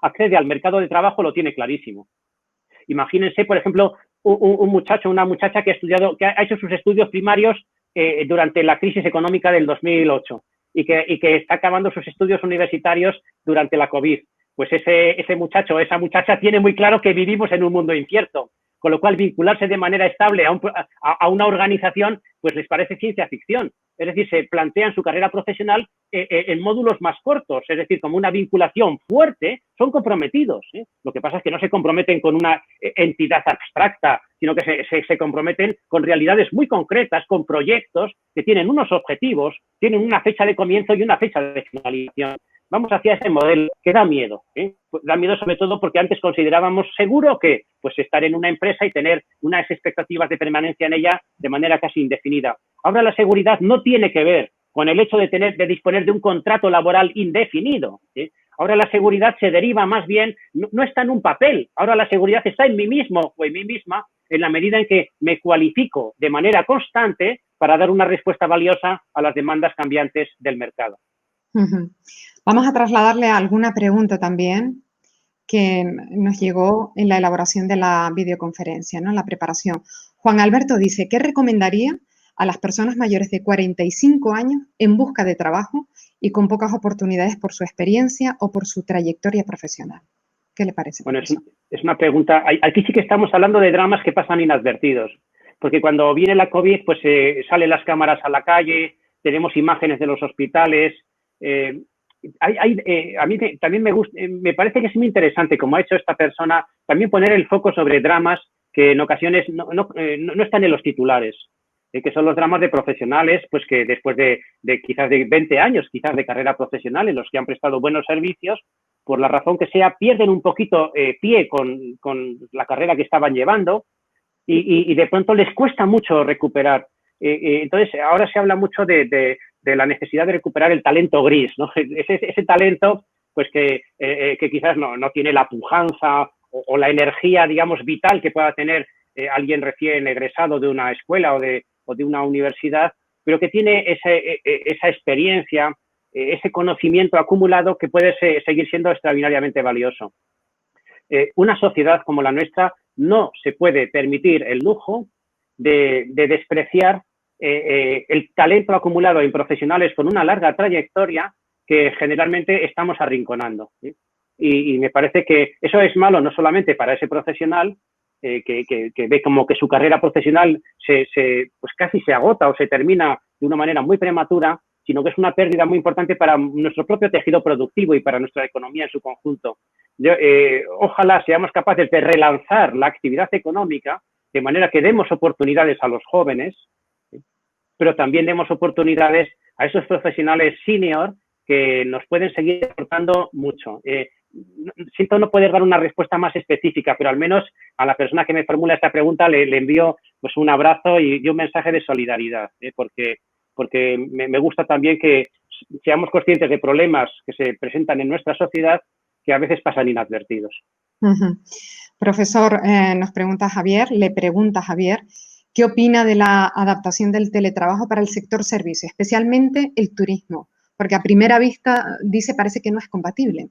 accede al mercado de trabajo, lo tiene clarísimo. Imagínense, por ejemplo, un muchacho, una muchacha que ha hecho sus estudios primarios durante la crisis económica del 2008 y que está acabando sus estudios universitarios durante la COVID. Pues ese muchacho, esa muchacha tiene muy claro que vivimos en un mundo incierto, con lo cual vincularse de manera estable a una organización pues les parece ciencia ficción. Es decir, se plantean su carrera profesional en módulos más cortos, es decir, como una vinculación fuerte, son comprometidos. Lo que pasa es que no se comprometen con una entidad abstracta, sino que se comprometen con realidades muy concretas, con proyectos que tienen unos objetivos, tienen una fecha de comienzo y una fecha de finalización. Vamos hacia ese modelo que da miedo. Da miedo sobre todo porque antes considerábamos seguro que pues estar en una empresa y tener unas expectativas de permanencia en ella de manera casi indefinida. Ahora la seguridad no tiene que ver con el hecho de disponer de un contrato laboral indefinido. Ahora la seguridad se deriva más bien, no está en un papel, ahora la seguridad está en mí mismo o en mí misma en la medida en que me cualifico de manera constante para dar una respuesta valiosa a las demandas cambiantes del mercado. Vamos a trasladarle alguna pregunta también que nos llegó en la elaboración de la videoconferencia, ¿no? En la preparación. Juan Alberto dice, ¿qué recomendaría a las personas mayores de 45 años en busca de trabajo y con pocas oportunidades por su experiencia o por su trayectoria profesional? ¿Qué le parece? Bueno, es una pregunta. Aquí sí que estamos hablando de dramas que pasan inadvertidos, porque cuando viene la COVID, pues salen las cámaras a la calle, tenemos imágenes de los hospitales. A mí también me parece que es muy interesante, como ha hecho esta persona, también poner el foco sobre dramas que en ocasiones no están en los titulares, que son los dramas de profesionales, pues que después de quizás de 20 años, quizás de carrera profesional, en los que han prestado buenos servicios, por la razón que sea, pierden un poquito pie con la carrera que estaban llevando y de pronto les cuesta mucho recuperar. Entonces, ahora se habla mucho de la necesidad de recuperar el talento gris, ¿no? Ese talento pues que quizás no tiene la pujanza o la energía, digamos, vital que pueda tener alguien recién egresado de una escuela o de una universidad, pero que tiene esa experiencia, ese conocimiento acumulado que puede seguir siendo extraordinariamente valioso. Una sociedad como la nuestra no se puede permitir el lujo de despreciar el talento acumulado en profesionales con una larga trayectoria que generalmente estamos arrinconando. Y me parece que eso es malo no solamente para ese profesional que ve como que su carrera profesional pues casi se agota o se termina de una manera muy prematura, sino que es una pérdida muy importante para nuestro propio tejido productivo y para nuestra economía en su conjunto. Ojalá seamos capaces de relanzar la actividad económica de manera que demos oportunidades a los jóvenes, pero también demos oportunidades a esos profesionales senior que nos pueden seguir aportando mucho. Siento no poder dar una respuesta más específica, pero al menos a la persona que me formula esta pregunta le envío pues un abrazo y un mensaje de solidaridad, porque me gusta también que seamos conscientes de problemas que se presentan en nuestra sociedad que a veces pasan inadvertidos. Profesor, le pregunta Javier, ¿qué opina de la adaptación del teletrabajo para el sector servicio, especialmente el turismo? Porque a primera vista parece que no es compatible.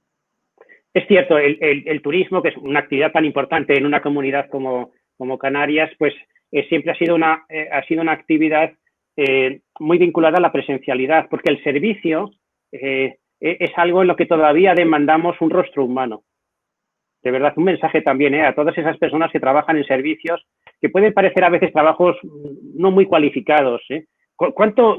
Es cierto, el turismo, que es una actividad tan importante en una comunidad como Canarias, pues siempre ha sido una actividad muy vinculada a la presencialidad, porque el servicio es algo en lo que todavía demandamos un rostro humano. De verdad, un mensaje también a todas esas personas que trabajan en servicios, que pueden parecer a veces trabajos no muy cualificados. De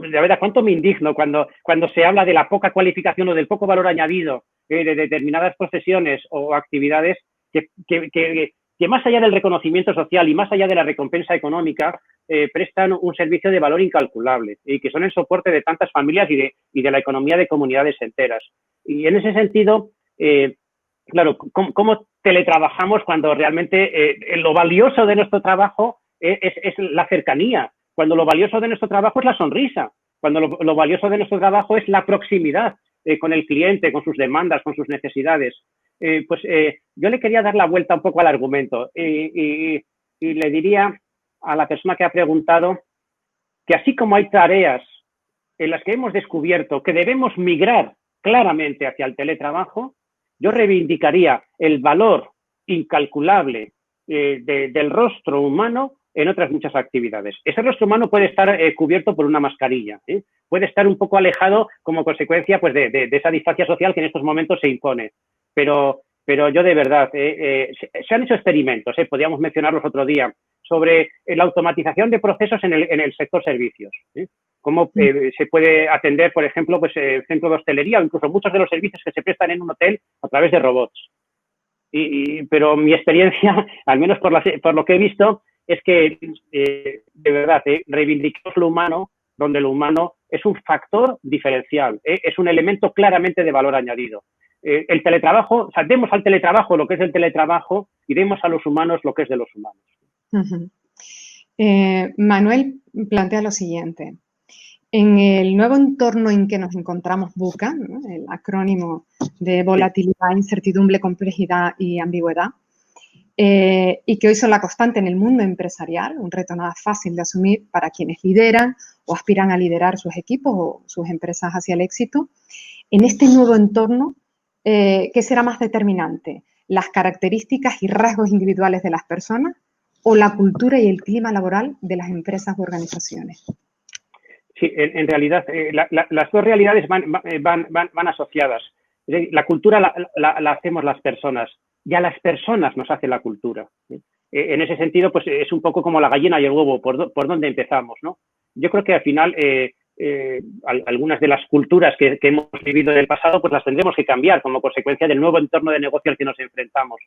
verdad, cuánto me indigno cuando se habla de la poca cualificación o del poco valor añadido de determinadas profesiones o actividades que más allá del reconocimiento social y más allá de la recompensa económica, prestan un servicio de valor incalculable y que son el soporte de tantas familias y de la economía de comunidades enteras. Y en ese sentido, claro, ¿cómo teletrabajamos cuando realmente lo valioso de nuestro trabajo es la cercanía? Cuando lo valioso de nuestro trabajo es la sonrisa, cuando lo valioso de nuestro trabajo es la proximidad con el cliente, con sus demandas, con sus necesidades. Yo le quería dar la vuelta un poco al argumento y le diría a la persona que ha preguntado que así como hay tareas en las que hemos descubierto que debemos migrar claramente hacia el teletrabajo, yo reivindicaría el valor incalculable del rostro humano en otras muchas actividades. Ese rostro humano puede estar cubierto por una mascarilla, puede estar un poco alejado como consecuencia pues, de esa distancia social que en estos momentos se impone. Pero yo de verdad, se han hecho experimentos, podríamos mencionarlos otro día, sobre la automatización de procesos en el sector servicios. Cómo se puede atender, por ejemplo, pues centro de hostelería o incluso muchos de los servicios que se prestan en un hotel a través de robots. Pero mi experiencia, al menos por lo que he visto, es que de verdad reivindicamos lo humano, donde lo humano es un factor diferencial, es un elemento claramente de valor añadido. El teletrabajo, o sea, demos al teletrabajo lo que es el teletrabajo y demos a los humanos lo que es de los humanos. Manuel plantea lo siguiente. En el nuevo entorno en que nos encontramos, VUCA, ¿no? El acrónimo de volatilidad, incertidumbre, complejidad y ambigüedad, y que hoy son la constante en el mundo empresarial, un reto nada fácil de asumir para quienes lideran o aspiran a liderar sus equipos o sus empresas hacia el éxito. En este nuevo entorno, ¿qué será más determinante? ¿Las características y rasgos individuales de las personas o la cultura y el clima laboral de las empresas o organizaciones? Sí, en realidad las dos realidades van asociadas. La cultura la hacemos las personas y a las personas nos hace la cultura. En ese sentido, pues es un poco como la gallina y el huevo, por dónde empezamos, ¿no? Yo creo que al final algunas de las culturas que hemos vivido en el pasado, pues las tendremos que cambiar como consecuencia del nuevo entorno de negocio al que nos enfrentamos.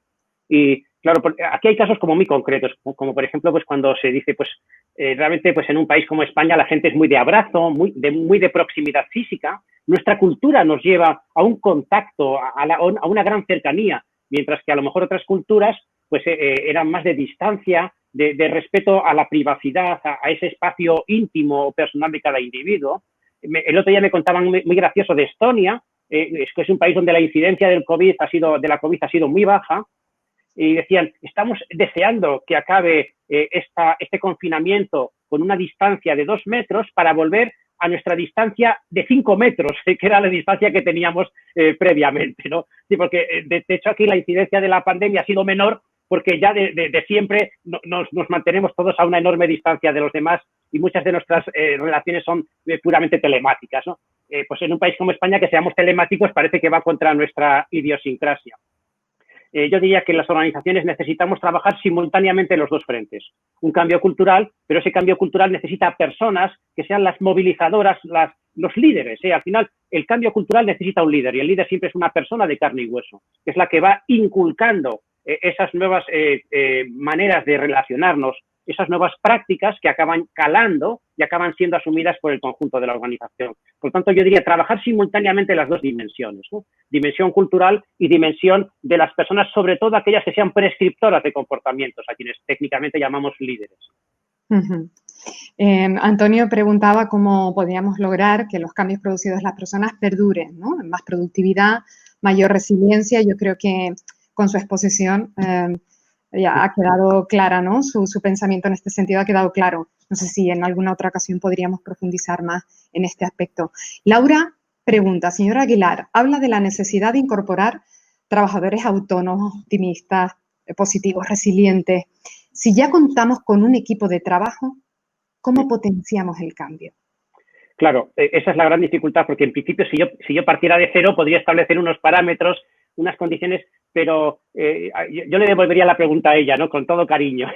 Y claro, aquí hay casos como muy concretos, como por ejemplo, pues cuando se dice, pues realmente, pues en un país como España la gente es muy de abrazo, muy de proximidad física. Nuestra cultura nos lleva a un contacto, a una gran cercanía, mientras que a lo mejor otras culturas, pues eran más de distancia, de respeto a la privacidad, a ese espacio íntimo o personal de cada individuo. El otro día me contaban muy gracioso de Estonia, que es un país donde la incidencia de la COVID ha sido muy baja, y decían, estamos deseando que acabe este confinamiento con una distancia de 2 metros para volver a nuestra distancia de 5 metros, que era la distancia que teníamos previamente, ¿no? Sí, porque de hecho aquí la incidencia de la pandemia ha sido menor porque ya de siempre nos mantenemos todos a una enorme distancia de los demás y muchas de nuestras relaciones son puramente telemáticas, ¿no? Pues en un país como España que seamos telemáticos parece que va contra nuestra idiosincrasia. Yo diría que las organizaciones necesitamos trabajar simultáneamente en los dos frentes. Un cambio cultural, pero ese cambio cultural necesita personas que sean las movilizadoras, los líderes. Al final, el cambio cultural necesita un líder y el líder siempre es una persona de carne y hueso, que es la que va inculcando esas nuevas maneras de relacionarnos, esas nuevas prácticas que acaban calando y acaban siendo asumidas por el conjunto de la organización. Por lo tanto, yo diría trabajar simultáneamente las dos dimensiones, ¿no? Dimensión cultural y dimensión de las personas, sobre todo aquellas que sean prescriptoras de comportamientos, a quienes técnicamente llamamos líderes. Antonio preguntaba cómo podíamos lograr que los cambios producidos en las personas perduren, ¿no? Más productividad, mayor resiliencia. Yo creo que con su exposición ya ha quedado clara, ¿no? Su pensamiento en este sentido ha quedado claro. No sé si en alguna otra ocasión podríamos profundizar más en este aspecto. Laura pregunta, señora Aguilar, habla de la necesidad de incorporar trabajadores autónomos, optimistas, positivos, resilientes. Si ya contamos con un equipo de trabajo, ¿cómo potenciamos el cambio? Claro, esa es la gran dificultad, porque en principio si yo partiera de cero podría establecer unos parámetros, unas condiciones, pero yo le devolvería la pregunta a ella, ¿no? Con todo cariño,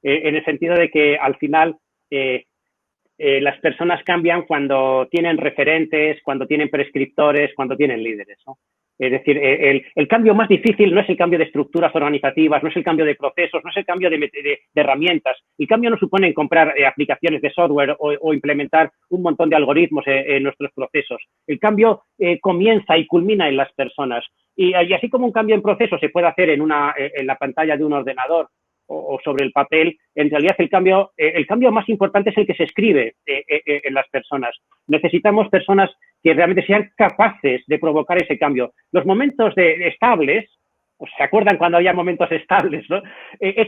en el sentido de que al final las personas cambian cuando tienen referentes, cuando tienen prescriptores, cuando tienen líderes, ¿no? Es decir, el cambio más difícil no es el cambio de estructuras organizativas, no es el cambio de procesos, no es el cambio de herramientas. El cambio no supone comprar aplicaciones de software o implementar un montón de algoritmos en nuestros procesos. El cambio comienza y culmina en las personas. Y así como un cambio en proceso se puede hacer en la pantalla de un ordenador o sobre el papel, en realidad el cambio más importante es el que se escribe en las personas. Necesitamos personas que realmente sean capaces de provocar ese cambio. Los momentos estables, ¿se acuerdan cuando había momentos estables, no?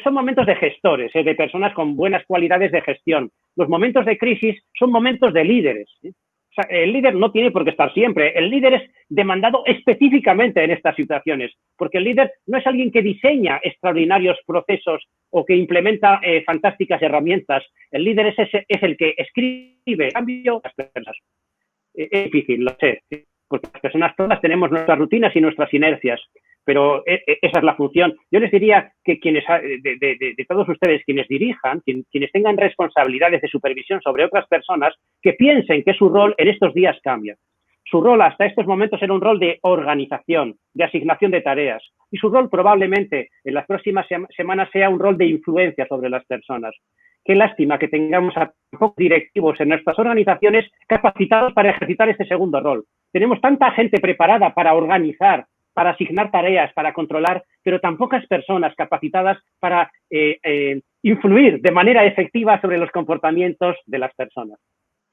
Son momentos de gestores, de personas con buenas cualidades de gestión. Los momentos de crisis son momentos de líderes. O sea, el líder no tiene por qué estar siempre. El líder es demandado específicamente en estas situaciones, porque el líder no es alguien que diseña extraordinarios procesos o que implementa fantásticas herramientas. El líder es el que escribe cambio a las personas. Es difícil, lo sé, porque las personas todas tenemos nuestras rutinas y nuestras inercias, pero esa es la función. Yo les diría que quienes, de todos ustedes, quienes dirijan, quienes tengan responsabilidades de supervisión sobre otras personas, que piensen que su rol en estos días cambia. Su rol hasta estos momentos era un rol de organización, de asignación de tareas, y su rol probablemente en las próximas semanas sea un rol de influencia sobre las personas. Qué lástima que tengamos a pocos directivos en nuestras organizaciones capacitados para ejercitar este segundo rol. Tenemos tanta gente preparada para organizar, para asignar tareas, para controlar, pero tan pocas personas capacitadas para influir de manera efectiva sobre los comportamientos de las personas.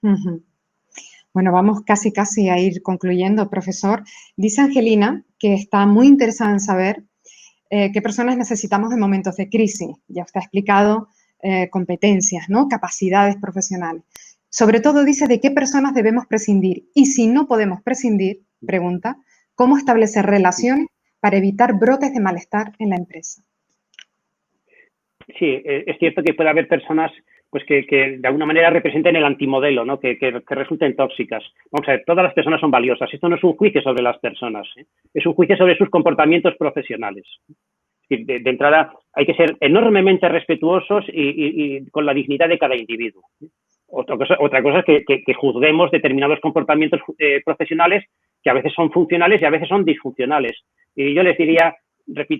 Uh-huh. Bueno, vamos casi a ir concluyendo, profesor. Dice Angelina que está muy interesada en saber qué personas necesitamos en momentos de crisis. Ya usted ha explicado competencias, ¿no? Capacidades profesionales. Sobre todo dice de qué personas debemos prescindir. Y si no podemos prescindir, pregunta, ¿cómo establecer relaciones para evitar brotes de malestar en la empresa? Sí, es cierto que puede haber personas pues que de alguna manera representen el antimodelo, ¿no? Que resulten tóxicas. Vamos a ver, todas las personas son valiosas. Esto no es un juicio sobre las personas, ¿eh? Es un juicio sobre sus comportamientos profesionales. De entrada, hay que ser enormemente respetuosos y con la dignidad de cada individuo. Otra cosa es que juzguemos determinados comportamientos profesionales que a veces son funcionales y a veces son disfuncionales. Y yo les diría,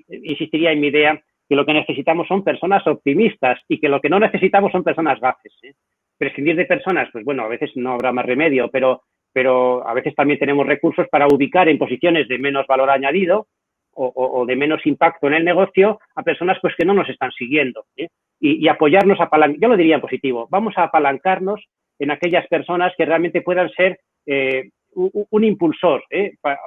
insistiría en mi idea, que lo que necesitamos son personas optimistas y que lo que no necesitamos son personas gafes, ¿eh? Prescindir de personas, pues bueno, a veces no habrá más remedio, pero a veces también tenemos recursos para ubicar en posiciones de menos valor añadido o de menos impacto en el negocio a personas pues que no nos están siguiendo, ¿eh? Y apoyarnos, yo lo diría en positivo, vamos a apalancarnos en aquellas personas que realmente puedan ser un impulsor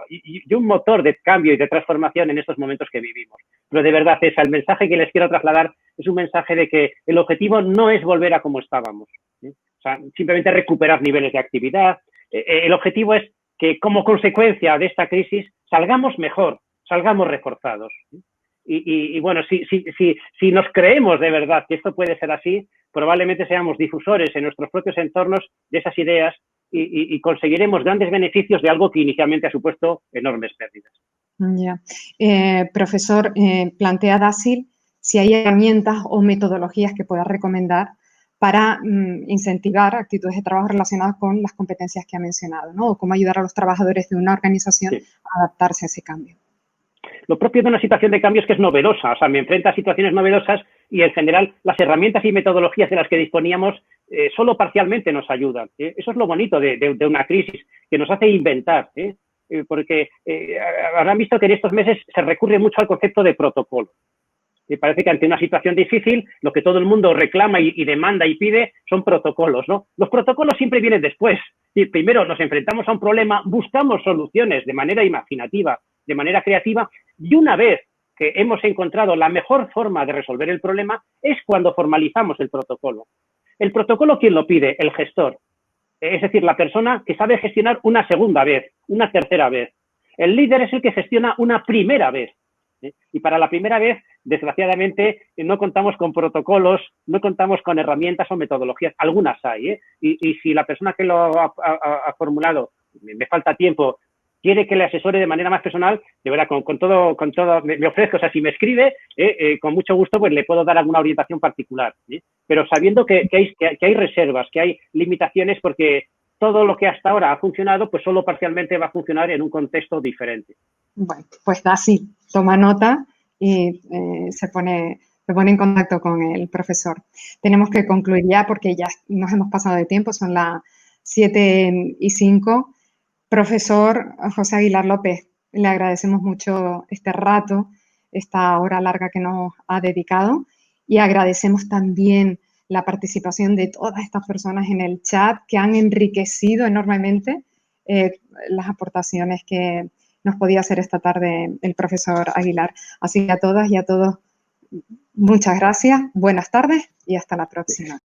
y un motor de cambio y de transformación en estos momentos que vivimos. Pero de verdad, el mensaje que les quiero trasladar es un mensaje de que el objetivo no es volver a como estábamos, ¿eh? O sea, simplemente recuperar niveles de actividad. El objetivo es que como consecuencia de esta crisis salgamos mejor, salgamos reforzados. Y bueno, si nos creemos de verdad que esto puede ser así, probablemente seamos difusores en nuestros propios entornos de esas ideas y conseguiremos grandes beneficios de algo que inicialmente ha supuesto enormes pérdidas. Ya. Profesor, plantea Dácil si hay herramientas o metodologías que pueda recomendar para incentivar actitudes de trabajo relacionadas con las competencias que ha mencionado, ¿no? O cómo ayudar a los trabajadores de una organización a adaptarse a ese cambio. Lo propio de una situación de cambio es que es novedosa, o sea, me enfrenta a situaciones novedosas y en general las herramientas y metodologías de las que disponíamos solo parcialmente nos ayudan, ¿eh? Eso es lo bonito de una crisis, que nos hace inventar, porque habrán visto que en estos meses se recurre mucho al concepto de protocolo. Y parece que ante una situación difícil, lo que todo el mundo reclama y demanda y pide son protocolos, ¿no? Los protocolos siempre vienen después. Y primero nos enfrentamos a un problema, buscamos soluciones de manera imaginativa, de manera creativa, y una vez que hemos encontrado la mejor forma de resolver el problema, es cuando formalizamos el protocolo. ¿El protocolo quién lo pide? El gestor. Es decir, la persona que sabe gestionar una segunda vez, una tercera vez. El líder es el que gestiona una primera vez. Y para la primera vez, desgraciadamente, no contamos con protocolos, no contamos con herramientas o metodologías. Algunas hay, y si la persona que lo ha formulado, me falta tiempo, quiere que le asesore de manera más personal, de verdad, con todo, me ofrezco. O sea, si me escribe, con mucho gusto, pues le puedo dar alguna orientación particular. Pero sabiendo que hay reservas, que hay limitaciones, porque todo lo que hasta ahora ha funcionado, pues solo parcialmente va a funcionar en un contexto diferente. Bueno, pues así, toma nota y se pone en contacto con el profesor. Tenemos que concluir ya porque ya nos hemos pasado de tiempo, son las 7:05. Profesor José Aguilar López, le agradecemos mucho este rato, esta hora larga que nos ha dedicado, y agradecemos también la participación de todas estas personas en el chat que han enriquecido enormemente las aportaciones que nos podía hacer esta tarde el profesor Aguilar. Así que a todas y a todos, muchas gracias, buenas tardes y hasta la próxima.